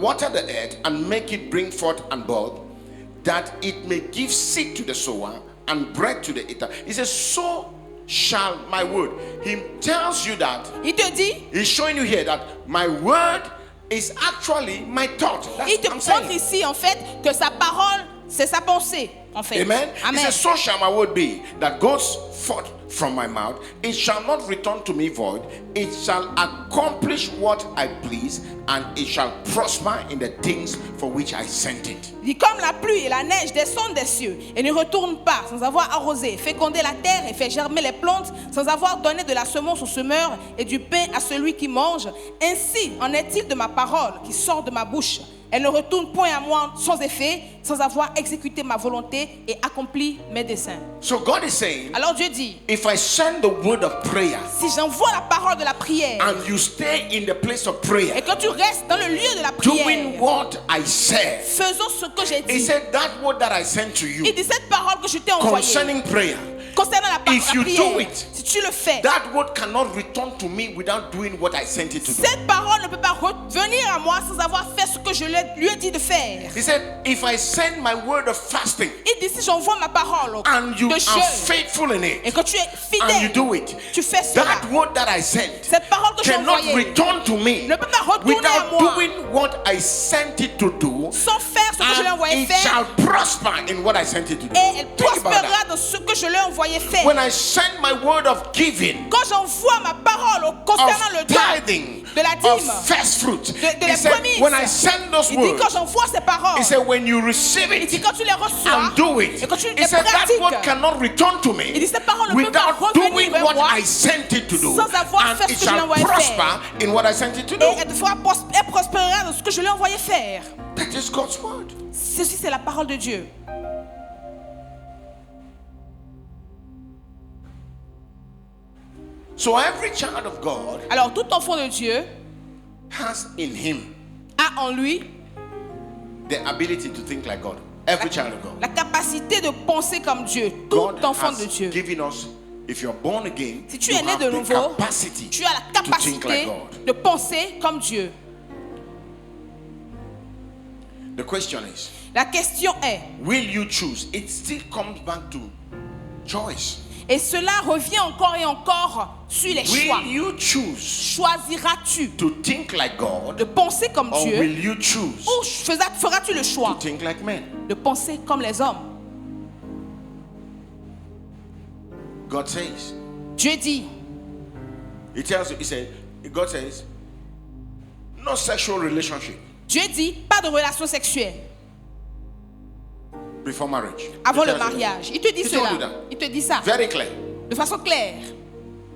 water the earth and make it bring forth and bud, that it may give seed to the sower and bread to the eater. He says, so shall my word. He tells you that, Il te dit, he's showing you here that my word is actually my thought. That's il te what I'm montre saying. ici en fait que sa parole C'est sa pensée, en fait. Amen. He Amen. says, so shall my word be that goes forth from my mouth. It shall not return to me void. It shall accomplish what I please, and it shall prosper in the things for which I sent it. Il dit comme la pluie et la neige descendent des cieux et ne retournent pas sans avoir arrosé, fécondé la terre et fait germer les plantes, sans avoir donné de la semence au semeur et du pain à celui qui mange. Ainsi en est-il de ma parole qui sort de ma bouche. Elle ne retourne point à moi sans effet, sans avoir exécuté ma volonté et accompli mes desseins. So God is saying, Alors Dieu dit, if I send the word of prayer si j'envoie la parole de la prière and you stay in the place of prayer, et que tu restes dans le lieu de la doing prière, what I said, faisons ce que j'ai he dit. said that word that I sent to you Il dit cette parole que je t'ai envoyée concerning prayer, concernant la if you prière, do it, si tu le fais, that word cannot return to me without doing what I sent it to do. cette parole ne peut pas revenir à moi sans avoir fait ce que je lui ai dit de faire. He said, if I send my word of fasting Il dit si j'envoie ma parole and you de are jeûne faithful in et it que tu es and you fidèle, do it, tu fais cela. that word that I sent Cette parole que j'ai cannot envoyée return to me ne peut pas retourner à without moi doing what I sent it to do, sans faire ce que je lui ai and envoyé it faire, shall prosper in what I sent it to do. et elle Think about prospérera that. dans ce que je lui ai envoyé faire. When I send my word of giving, Quand j'envoie ma parole concernant le of don tithing, de la dîme, of first fruit, de he la said, prémisse, when I send those il dit quand words, j'envoie ces paroles, he said, when you receive il dit it quand tu les reçois and do it, et quand tu he les said that word pratiques, cannot return to il me dit cette parole ne peut pas without revenir doing vers what moi I sent it to do, sans avoir and fait ce it que je lui ai shall envoyé prosper in what I sent it to et do. elle prospérera dans ce que je lui ai envoyé faire. That is God's word. Ceci c'est la parole de Dieu. So every child of God Alors tout enfant de Dieu has in him a en lui the ability to think like God. Every child of God. la capacité de penser comme Dieu. Tout God enfant has de Dieu. given us, if you're born again, Si tu you es né have de the nouveau, capacity tu as la to think like capacité God. de penser comme Dieu. The question is, La question est, will you choose? It still comes back to choice. et cela revient encore et encore sur les choix. Will you choose Choisiras-tu to think like God, de penser comme or Dieu will you choose ou feras-tu le to choix think like men? de penser comme les hommes? God says, Dieu dit, He tells you, He said, God says, no sexual relationship Dieu dit, pas de relation sexuelle before marriage. avant He le tells you. mariage. Il te dit He told you cela. that. Il te dit ça Very clear. de façon claire.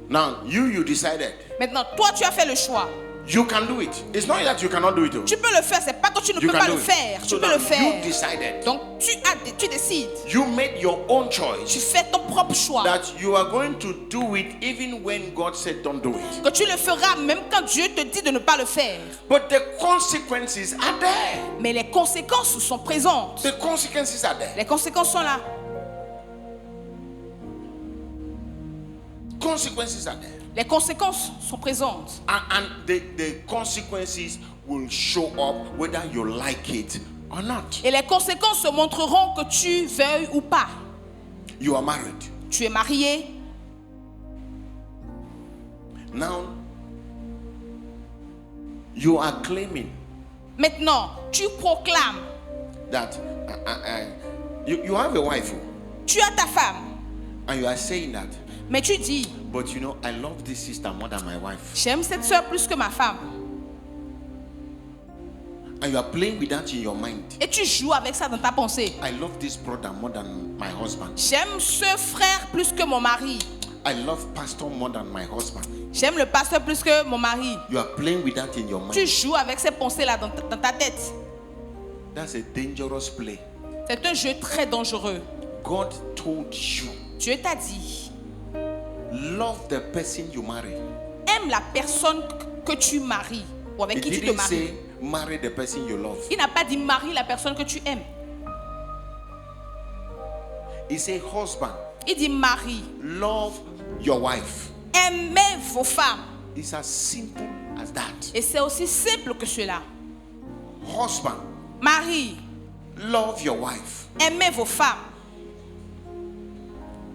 Now, you decided. Maintenant, toi, tu as fait le choix. You can do it. It's not that you cannot do it. Oh. Tu peux le faire, c'est pas que tu ne You peux can pas do le it. faire. So Tu peux now le faire. you decided. Donc, tu décides. You made your own Tu choice fais ton propre choix. that you are going to do it even when God said don't do it. Que tu le feras même quand Dieu te dit de ne pas le faire. But the consequences are there. Mais les conséquences sont présentes. The consequences are there. Les conséquences sont là. Consequences are there. Les conséquences sont présentes. And the consequences will show up whether you like it or not. Et les conséquences se montreront que tu veuilles ou pas. You are married. Tu es marié. Now, you are claiming Maintenant, tu proclames. that you have a wife, Tu as ta femme. and you are saying that, Mais tu dis, but you know, I love this sister more than my wife. j'aime cette soeur plus que ma femme. And you are playing with that in your mind. Et tu joues avec ça dans ta pensée. I love this brother more than my husband. J'aime ce frère plus que mon mari. I love pastor more than my husband. J'aime le pasteur plus que mon mari. You are playing with that in your mind. Tu joues avec ces pensées-là dans ta tête. That's a dangerous play. C'est un jeu très dangereux. God told you, Dieu t'a dit, love the person you marry. aime la personne que tu maries ou avec He qui tu te didn't maries. say marry the person you love. Il n'a pas dit marie la personne que tu aimes. He said husband, Il dit mari, love your wife. aimez vos femmes. It's as simple as that. Et c'est aussi simple que cela. Husband, Mari, love your wife. aimez vos femmes.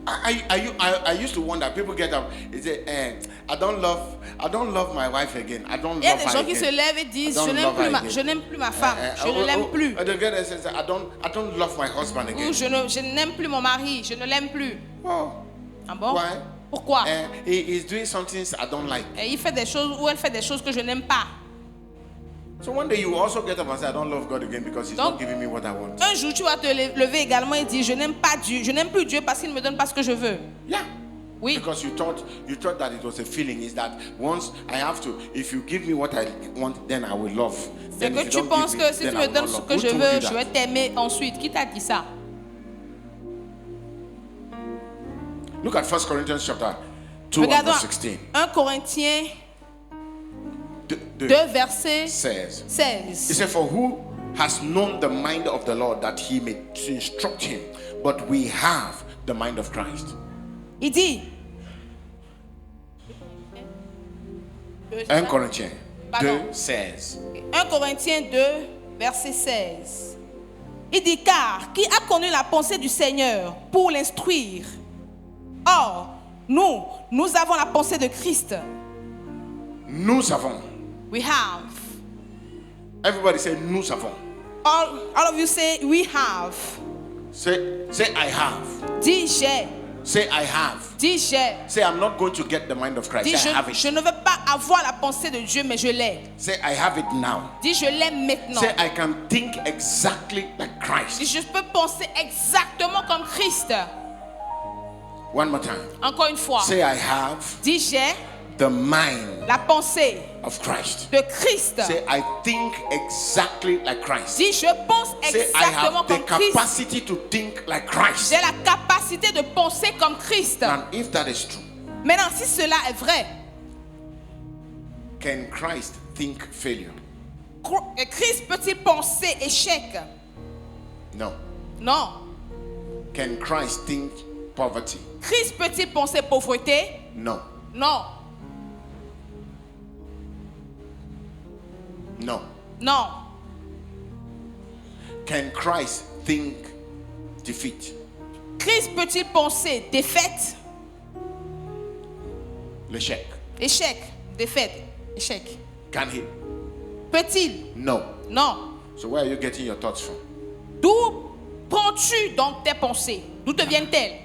I used to wonder. People get up. They say, I don't love my wife again. I don't Il y a love des her gens qui again. se lèvent et disent, I don't love her again. je n'aime plus ma femme, je ne l'aime plus. The girl that says, I don't love my husband again. Ou je n'aime plus mon mari, je ne l'aime plus. Oh, Ah bon? why? Pourquoi? He is doing something I don't like. Et il fait des choses ou elle fait des choses que je n'aime pas. So one day you will also get up and say, I don't love God again because He's Donc, not giving me what I want. Un jour, tu vas te lever également et dire, je n'aime pas Dieu, je n'aime plus Dieu parce qu'il ne me donne pas ce que je veux. Yeah. Oui. Because you thought that it was a feeling. Is that once I have to, if you give me what I want, then I will love. C'est Then que if you tu don't penses give me, que si then tu I me will donnes not ce love. que Who je told veux, you je that? vais t'aimer ensuite. Qui t'a dit ça? Look at 1 Corinthians chapter 2 and Regardons verse 16. 1 Corinthiens The 2, verset says, 16. He said, for who has known the mind of the Lord that he may instruct him? But we have the mind of Christ. Il dit, 1 Corinthians Pardon. 2 says, 1 Corinthiens 2, verset 16. Il dit, car qui a connu la pensée du Seigneur pour l'instruire? Or, nous avons la pensée de Christ. nous avons. We have. Everybody say, nous avons. All of you say, we have. Say I have. Dis, j'ai. Say I have. Dis, j'ai. Say I'm not going to get the mind of Christ. Dis, Say I have it. je ne veux pas avoir la pensée de Dieu, mais je l'ai. Say I have it now. Dis, je l'ai maintenant. Say I can think exactly like Dis, Christ. je peux penser exactement comme Christ. One more time. Encore une fois. Say I have Dis, j'ai the mind la pensée of Christ. de Christ. Say I think exactly like Christ. Dis, je pense Say I exactement have the comme Christ. capacity to think like Christ. J'ai la capacité de penser comme Christ. And if that is true, Maintenant, si cela est vrai, can Christ think failure? Christ peut-il penser échec? No. Non. Can Christ think poverty? Christ peut-il penser pauvreté? No. Non. No. Non. Can Christ think defeat? Christ peut-il penser défaite? L'échec. Échec. Défaite. Échec. Can he? Peut-il? No. Non. So where are you getting your thoughts from? D'où prends-tu donc tes pensées? D'où te viennent-elles?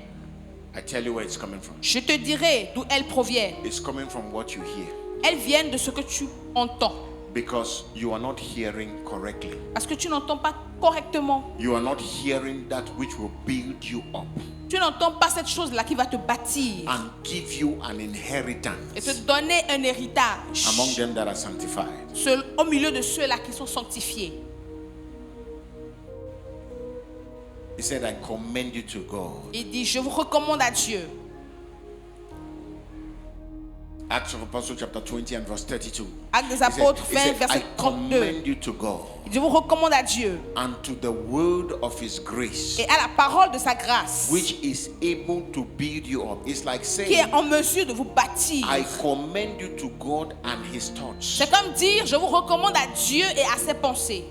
I tell you where it's coming from. Je te dirai d'où elles proviennent. It's coming from what you hear. Elles viennent de ce que tu entends. Because you are not hearing correctly. Parce que tu n'entends pas correctement. You are not hearing that which will build you up Tu n'entends pas cette chose-là qui va te bâtir and give you an et te inheritance donner un héritage among them that are sanctified. au milieu de ceux-là qui sont sanctifiés. He said, I commend you to God. Il dit, je vous recommande à Dieu. Acts of Apostles chapter 20 and verse 32. Actes des He said, Apôtres 20, I verset 32. commend you to God Je vous recommande à Dieu and to the word of his grace, et à la parole de sa grâce which is able to build you up. It's like qui est saying, en mesure de vous bâtir. I commend you to God and his thoughts, C'est comme dire, je vous recommande à Dieu et à ses pensées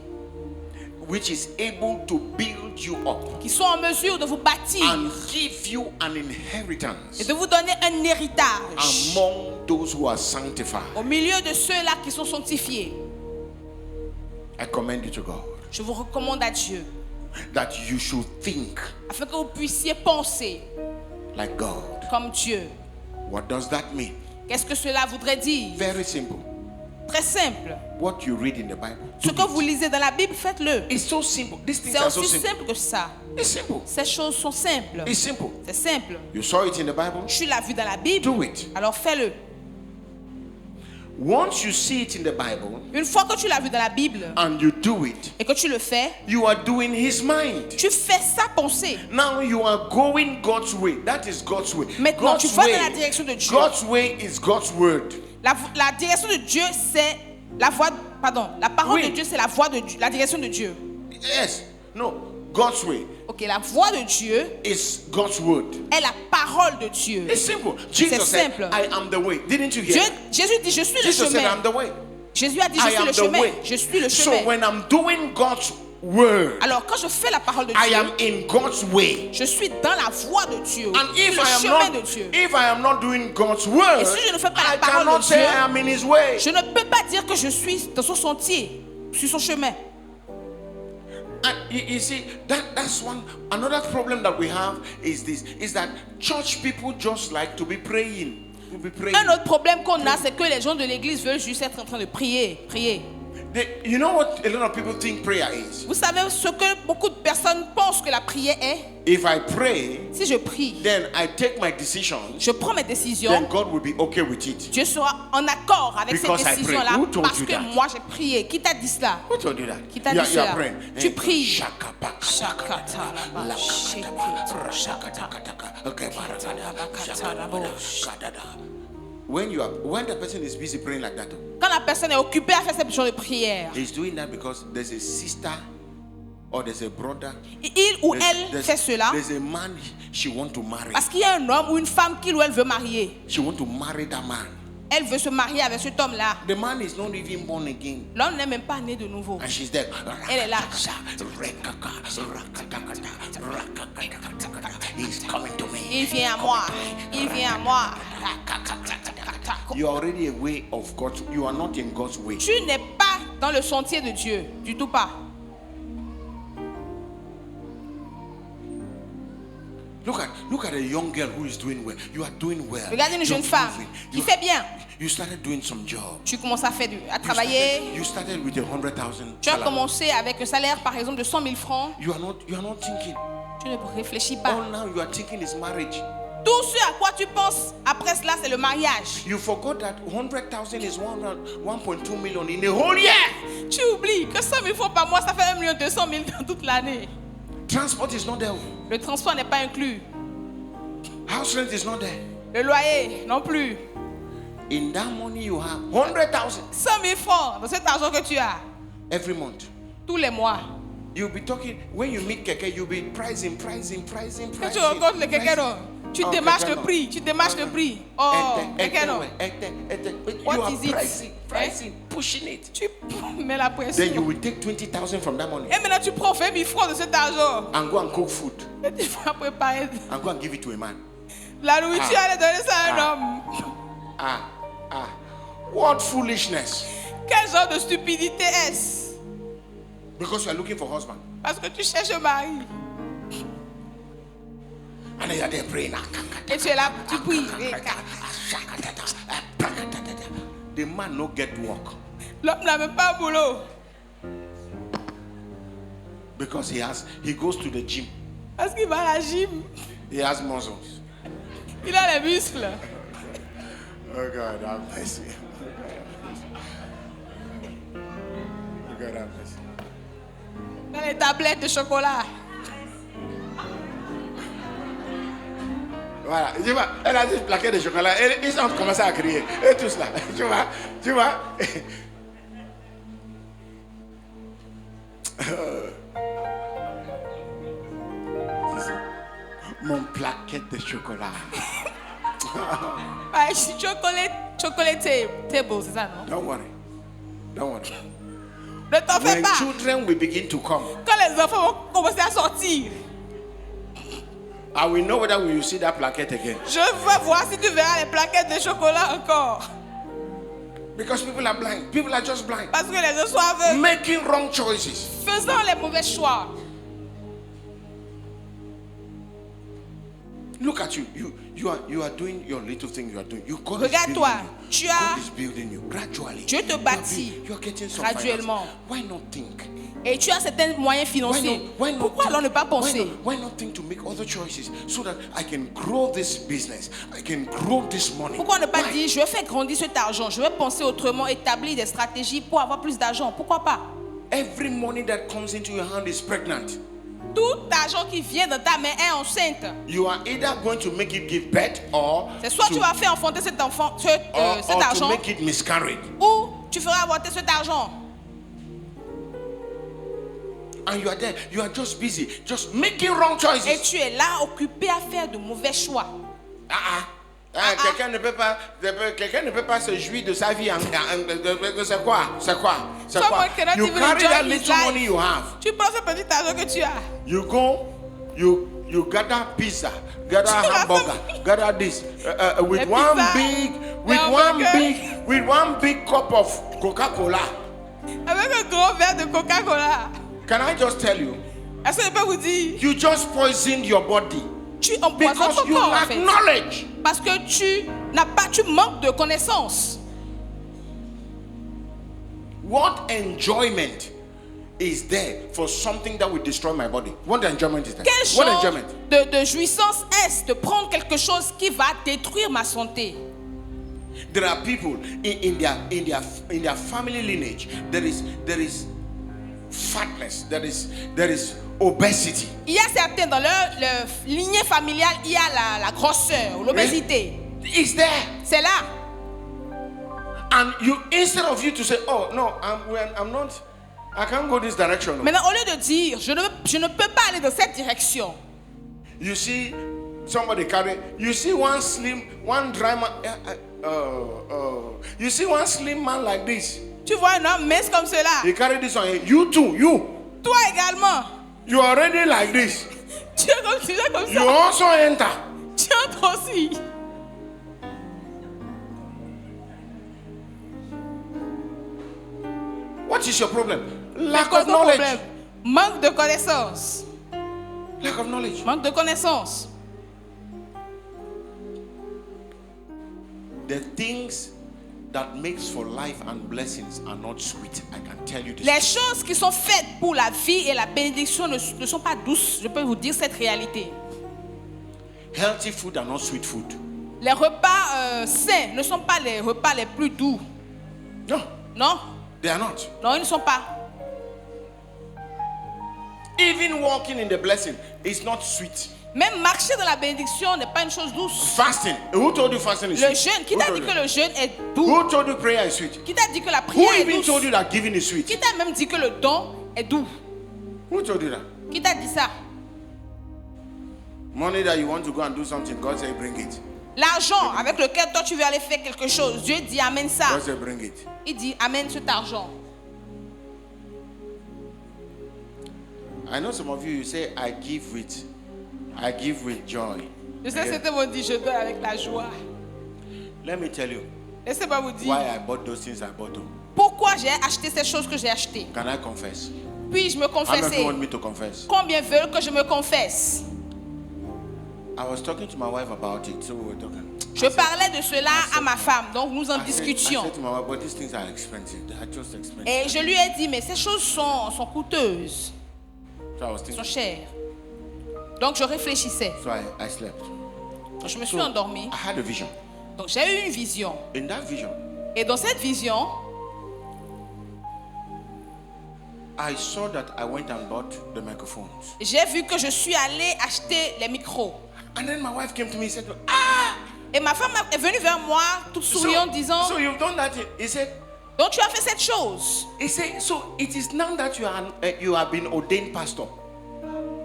which is able to build you up qui sont en mesure de vous bâtir and give you an inheritance et de vous donner un héritage among those who are sanctified. au milieu de ceux-là qui sont sanctifiés. I commend you to God Je vous recommande à Dieu that you should think afin que vous puissiez penser like God. comme Dieu. What does that mean? Qu'est-ce que cela voudrait dire? Very simple. Très simple. What you read in the Bible. Ce do que it. vous lisez dans la Bible, faites-le. It's so simple. These things C'est are so aussi simple. simple que ça. It's simple. Ces choses sont simples. It's simple. C'est simple. You saw it in the Bible. Tu l'as vu dans la Bible. Do it. Alors fais-le. Once you see it in the Bible Une fois que tu l'as vu dans la Bible and you do it, et que tu le fais, you are doing his mind. tu fais sa pensée. Now you are going God's way. That is God's way. Maintenant, tu God's vas way, dans la direction de Dieu. God's way is God's word. La direction de Dieu, c'est la voix. Pardon. La parole Oui. de Dieu, c'est la voix de Dieu, la direction de Dieu. Yes. No. God's way Ok, la voix de Dieu is God's word. est la parole de Dieu. It's simple. Jesus said, simple. I am the way. Didn't you hear? Jésus dit, je suis le Jesus said, chemin. I'm the way. Jésus a dit, I je suis am le the chemin. way. Je suis le So chemin. when I'm doing God's word, Alors quand je fais la parole de I Dieu, am in God's way. je suis dans la voie de Dieu, And if le I am chemin de not, Dieu. if I am not doing God's word, Et si je ne fais pas la I parole cannot de say Dieu, I am in His way. Je ne peux pas dire que je suis dans son sentier, sur son chemin. And you see, that's one another problem that we have is this: is that church people just like to be praying. To be praying. Un autre problème qu'on a, c'est que les gens de l'église veulent juste être en train de prier, prier. You know what a lot of people think prayer is? Vous savez ce que beaucoup de personnes pensent que la prière est? If I pray, Si je prie, then I take my decisions, je prends mes then décisions, God will be okay with it. Dieu sera en accord avec ces Because I pray. décisions-là Who told parce you que that? moi j'ai prié. Qui t'a dit cela? Who told you that? Qui t'a You dit are- you are cela? praying. Tu pries. Shakapaka, Shakata, lakataka, shakata, shakatakataka, okay, barakada, shakata, shakadada. When the person is busy praying like that, Quand la personne est occupée à faire cette genre de prière, he's doing that because there's a sister or there's a brother. il ou elle fait cela There's a man she want to marry. parce qu'il y a un homme ou une femme qu'il ou elle veut marier. She want to marry that man. Elle veut se marier avec cet homme-là. The man is not even born again. L'homme n'est même pas né de nouveau. And she's there. Elle est là. He's coming to me. Il vient à moi. Il vient à moi. You are already away of God. You are not in God's way. Tu n'es pas dans le sentier de Dieu. Du tout pas. Look at a young girl who is doing well. You are doing well. Regardez une jeune You're femme moving. qui fait bien. You started doing some job. Tu commences à faire à travailler. You started with 100,000. Tu as commencé avec un salaire par exemple de 100 000 francs. You are not thinking. Tu ne réfléchis pas. All now you are thinking is marriage. Tout ce à quoi tu penses après cela, c'est le mariage. You forgot that 100,000 is 1.2 million in a whole year. Tu oublies que 100 000 francs par mois, ça fait 1 200 000 dans toute l'année. Transport is not there. Le transport n'est pas inclus. House rent is not there. Le loyer non plus. In that money you have 100,000 100 000 francs dans cet argent que tu as every month. tous les mois. You'll be talking when you meet keke. You'll be pricing. Quand tu rencontres le quelqu'un, tu démarches le prix. Tu démarches le prix. Oh, quelqu'un non. You What are is it? pricing, pushing it. Tu mets la pression. Then you will take 20,000 from that money Et maintenant tu prends 20 000 francs de cet argent. and go and cook food Et tu vas préparer and go and give it to a man. la nourriture, allez donner ça à un homme. What foolishness! Quel genre de stupidité est-ce? Because you are looking for husband. Parce que tu cherches un mari. And then you are there praying. Et tu es là, tu pries. The man no get work L'homme n'a même pas un boulot. because he goes to the gym. Parce qu'il va à la gym. He has muscles. Il a les muscles. Oh God, have mercy. Oh God, have mercy. Dans les tablettes de chocolat. Voilà, tu vois, elle a des plaquettes de chocolat, ils ont commencé à crier, et tout cela, tu vois. Mon plaquette de chocolat. Ah, chocolate table, c'est ça, non? Don't worry. Ne t'en fais When pas. children will begin to come, Quand les enfants vont commencer à sortir, I will know whether we will see that plaquette again. je veux voir si tu verras les plaquettes de chocolat encore. Because people are blind. People are just blind. Parce que les gens sont aveugles. Making wrong choices. Faisons les mauvais choix. Look at you. You are doing your little thing you are doing. God Regarde-toi. is building you. God is building you gradually. Dieu te bâtit You are getting some graduellement. finance. Why not think? Et tu as certains moyens financiers. Pourquoi alors ne pas penser? Why not think to make other choices so that I can grow this business? I can grow this money. Pourquoi ne pas Why? dire, je vais faire grandir cet argent, je vais penser autrement, établir des stratégies pour avoir plus d'argent? Pourquoi pas? Every money that comes into your hand is pregnant. Tout argent qui vient dans ta main est enceinte. You are either going to make it give birth or C'est soit to, tu vas faire enfanter cet enfant, cet or to argent, make it miscarried. ou tu feras avorter cet argent. And you are there. You are just busy, just making wrong choices. Et tu es là occupé à faire de mauvais choix. Quelqu'un ne peut pas se jouir de sa vie. C'est quoi? Someone cannot You even carry enjoy that his little life. money you have. Tu prends ce petit argent que tu as. You go, you gather pizza, gather hamburger, gather this with The one pizza, big, the with one big cup of Coca-Cola. Avec un gros verre de Coca-Cola. Can I just tell you? Est-ce que je peux vous dire? You just poisoned your body Tu empoisonnes because ton you corps en lack fait. knowledge. Parce que tu manques de connaissances. What enjoyment is there for something that will destroy my body? What enjoyment is there? Quel What genre enjoyment? de jouissance est-ce de prendre quelque chose qui va détruire ma santé? There are people in their family lineage. There is fatness. There is obesity. Il y a certains dans leur lignée familiale, il y a la grosseur, l'obésité. It's there. C'est là. And you, instead of you to say, oh no, I'm not, I can't go this direction. No. Maintenant, au lieu de dire, je ne peux pas aller dans cette direction. You see somebody carry. You see one dry man. You see one slim man like this. Tu vois un homme mince comme cela. He carry this on him. You too. You. Toi également. You are already like this. Tu es comme You ça. also enter. Tu entres aussi. What is your problem? Lack Quoi of ton knowledge. problème? Manque de connaissances. Lack of knowledge. Manque de connaissances. The things that makes for life and blessings are not sweet. I can tell you this. Les choses qui sont faites pour la vie et la bénédiction ne sont pas douces. Je peux vous dire cette réalité. Healthy food are not sweet food. Les repas sains ne sont pas les repas les plus doux. No, Non, they are not. non, ils ne sont pas. Even walking in the blessing is not sweet. Même marcher dans la bénédiction n'est pas une chose douce. Fasting. Who told you fasting is Le sweet? jeûne, qui Who t'a told dit you? que le jeûne est doux? Who told you prayer is sweet? Qui t'a dit que la Who prière est even told douce? you that giving is sweet? Qui t'a même dit que le don est doux? Who told you that? Qui t'a dit ça? Money that you want to go and do something, God say bring it. L'argent avec lequel toi tu veux aller faire quelque chose, Dieu dit amène ça. God say bring it. Il dit amène cet argent. I know some of you say I give with joy. Je sais que c'était mon dit je donne avec la joie. Let me tell you Laissez-moi vous dire why I bought those things I bought. pourquoi j'ai acheté ces choses que j'ai achetées. Can I confess? Puis-je me How many of you confesser? want me to confess? Combien veulent que je me confesse? I was talking to my wife about it, so we were talking. Je parlais de cela à ma femme, donc nous en I discutions. said to my wife, but these things are expensive. They are just expensive. Et je lui ai dit, mais ces choses sont coûteuses, So I was sont thinking. chères. Donc je réfléchissais. So I slept. Donc je me suis endormie. I had a vision. Donc j'ai eu une vision. In that vision, Et dans cette vision, I saw that I went and bought the microphones. j'ai vu que je suis allée acheter les micros. And then my wife came to me and said, ah! Et ma femme est venue vers moi, toute souriante, disant, So you've done that. He said, donc tu as fait cette chose. so it is now that you have been ordained pastor.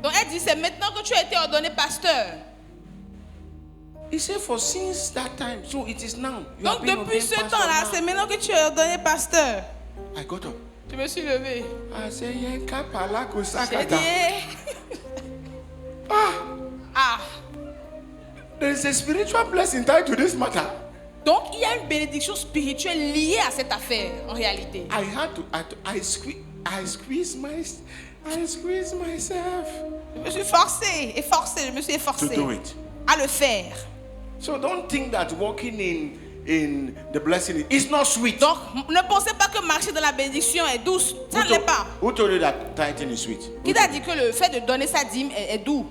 Donc elle dit, c'est maintenant que tu as été ordonné pasteur. He said, for since that time, so it is now. You have Donc been depuis ordained ce pastor temps-là, now. c'est maintenant que tu es ordonné pasteur. I got up. Je me suis levée. I said, yeah, kapala J'ai kusakada. dit, ah. There is a spiritual blessing tied to this matter. Donc il y a une bénédiction spirituelle liée à cette affaire en réalité. I squeeze myself Je me suis forcée, je me suis to efforcée do it. à le faire. So don't think that walking in the blessing is not sweet. Donc ne pensez pas que marcher dans la bénédiction est douce. Ça ne l'est pas. Who told you that tithing is sweet? Qui t'a dit que le fait de donner sa dîme est doux?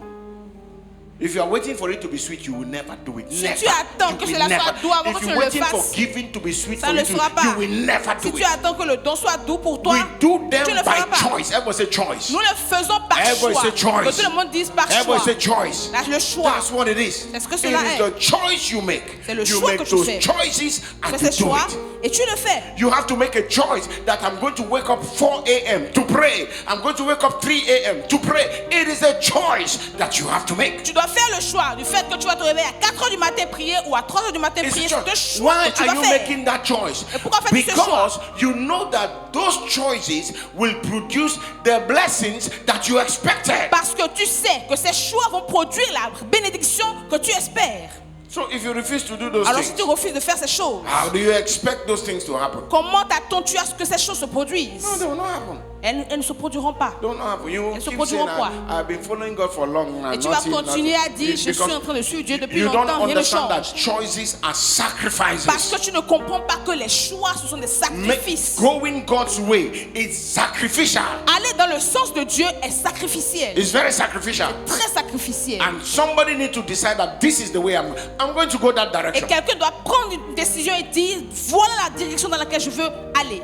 If you are waiting for it to be sweet, you will never do it. Si Never. tu attends You que will cela never. soit doux avant If que tu you're le waiting for fasses, giving to be sweet ça for ne you, sera pas. you will never Si do tu it. attends que le don soit doux pour toi, We do them tu ne le feras by pas. choice. Everyone say choice. Nous le faisons par Everybody choix. say choice. Que tout le monde dise par Everybody choix. say choice. Là, le choix. That's what it is. C'est ce que It cela is est. the choice you make. C'est le You choix make que tu those fais. choices and Tu you fais ces do choix it. et tu le fais. You have to make a choice that I'm going to wake up 4 a.m. to pray. I'm going to wake up 3 a.m. to pray. It is a choice that you have to make. Tu dois faire le choix du fait que tu vas te réveiller à 4 h du matin prier ou à 3 h du matin It's prier. a C'est un choice. choix Why que tu are vas you faire. making that choice? Et pourquoi fais-tu ce Because you know that those choices will produce the blessings that you expected. Parce que tu sais que ces choix vont produire la bénédiction que tu espères. So if you refuse to do those Alors si things, tu refuses de faire ces choses, how do you expect those things to happen? comment t'attends-tu à ce que ces choses se produisent? No, they will not happen. Elles ne se produiront pas. Don't happen. You Elles se keep produiront saying, quoi? I've been following God for long. Et tu vas continuer à dire, je suis en train de suivre Dieu depuis You don't longtemps, rien ne understand that change. choices are sacrifices. Parce que tu ne comprends pas que les choix, ce sont des sacrifices. Going God's way is sacrificial. Aller dans le sens de Dieu est sacrificiel. It's very sacrificial. Très sacrificiel. And somebody need to decide that this is the way I'm going to go that Et direction. quelqu'un doit prendre une décision et dire, voilà la direction dans laquelle je veux aller.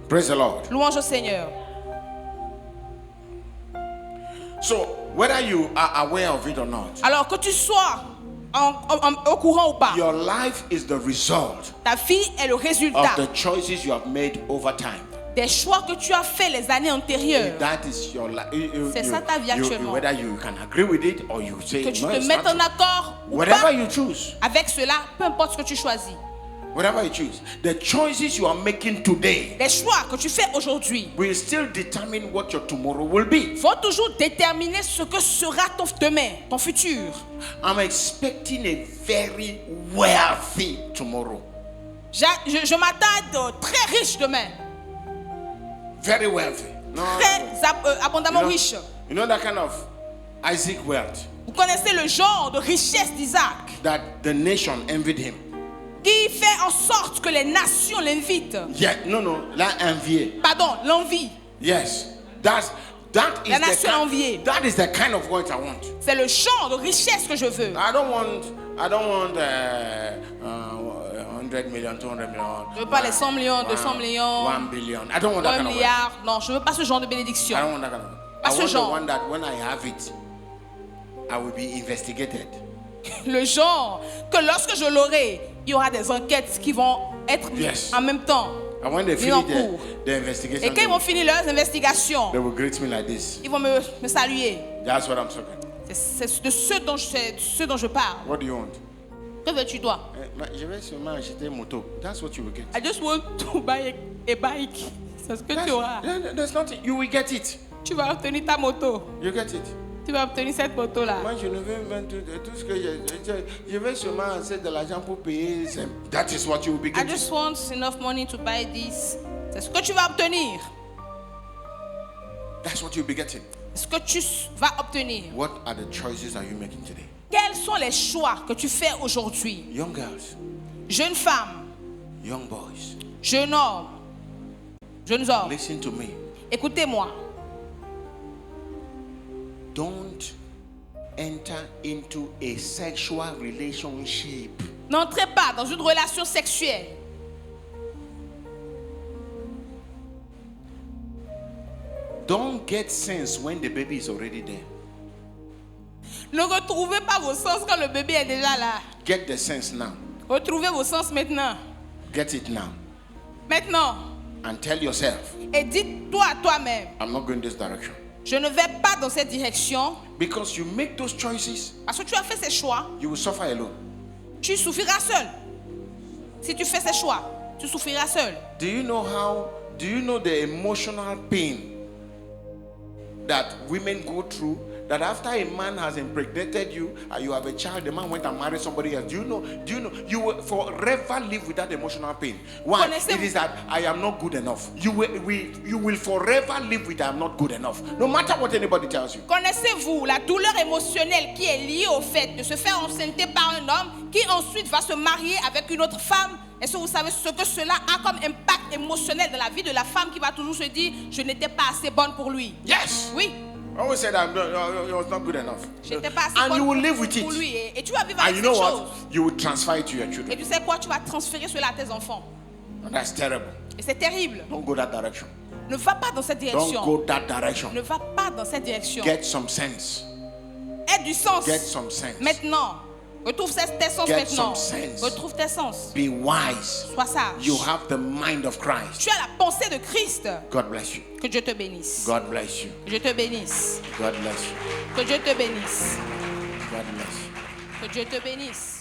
Praise the Lord. Louange au Seigneur. So whether you are aware of it or not, Alors que tu sois au courant ou pas, your life is the result ta vie est le of résultat the choices you have made over time. des choix que tu as fait les années antérieures. That is your life. C'est ça ta vie actuellement. Whether you can agree with it or you say Que tu no, te it's mettes not. en accord ou Whatever pas you choose, avec cela, peu importe ce que tu choisis. whatever you choose, the choices you are making today Les choix que tu fais aujourd'hui will still determine what your tomorrow will be. vont toujours déterminer ce que sera ton demain, ton futur. I'm expecting a very wealthy tomorrow. Je m'attends à être très riche demain, Very wealthy. No, très abondamment riche. you know that kind of Isaac wealth Vous connaissez le genre de richesse d'Isaac that the nation envied him. qui fait en sorte que les nations l'invitent. Yeah, no, la envier. Pardon, l'envie. Yes, that La nation enviée. that is the kind of wealth I want. C'est le genre de richesse que je veux. I don't want 100 million, 200 million. Je veux pas les 100 millions, 200 millions, 1 billion. I don't want that 1 kind of wealth. milliard. Non, je veux pas ce genre de bénédiction. I don't want that kind of wealth. Pas I ce want the genre. one that when I have it, I will be investigated. Le genre que lorsque je l'aurai, il y aura des enquêtes qui vont être Yes. en même temps. And when they mis en finish cours. the investigation, Et quand ils vont finir leurs investigations, they will greet me like this. ils vont me saluer. That's what I'm talking. C'est de ce dont je parle. What do you want? Que veux-tu toi? Je vais seulement acheter une moto. That's what you will get. I just want to buy a bike. C'est ce que tu auras. There's nothing. You will get it. Tu vas obtenir ta moto. You get it. Tu vas obtenir cette moto-là. Moi, je ne veux même tout ce que je vais seulement assez de l'argent pour payer. That is what you will be I getting. just want enough money to buy this. C'est ce que tu vas obtenir. That's what you'll be getting. Ce que tu vas obtenir. What are the choices are you making today? Quels sont les choix que tu fais aujourd'hui? Young girls, Jeune femme, young boys, jeune homme, jeunes hommes, listen to me. écoutez-moi. Don't enter into a sexual relationship N'entrez pas dans une relation sexuelle. Don't get sense when the baby is already there. Ne retrouvez pas vos sens quand le bébé est déjà là. Get the sense now. Retrouvez vos sens maintenant. Get it now. Maintenant. And tell yourself, Et dites-toi à toi-même, I'm not going this direction. je ne vais pas dans cette direction. Because you make those choices, Parce que tu as fait ces choix, you will suffer alone. tu souffriras seul. Si tu fais ces choix, tu souffriras seul. Do you know the emotional pain that women go through? That after a man has impregnated you and you have a child, the man went and married somebody else. Do you know you will forever live with that emotional pain? Why? It is that I am not good enough. You will forever live with I am not good enough. No matter what anybody tells you. Connaissez-vous la douleur émotionnelle qui est liée au fait de se faire enceinter par un homme qui ensuite va se marier avec une autre femme? Est-ce que vous savez ce que cela a comme impact émotionnel dans la vie de la femme qui va toujours se dire je n'étais pas assez bonne pour lui? Yes. Oui. I always said I was not good enough. J'étais pas assez And you will bonne live with pour it. lui. Et tu vas vivre And avec you cette know chose. what? You will transfer it to your Et children. tu sais quoi? Tu vas transférer cela à tes enfants. And that's terrible. Et c'est terrible. Don't go that direction. Ne va pas dans cette Don't direction. go that direction. Ne va pas dans cette direction. Get some sense. Aie du sens. Get some sense. Maintenant. Retrouve tes sens Get maintenant. some sense. Retrouve tes sens. Be wise. Sois sage. You have the mind of Christ. Tu as la pensée de Christ. God bless you. Que Dieu te bénisse. God bless you. Que Dieu te bénisse. God bless you. Que Dieu te bénisse. God bless you. Que Dieu te bénisse.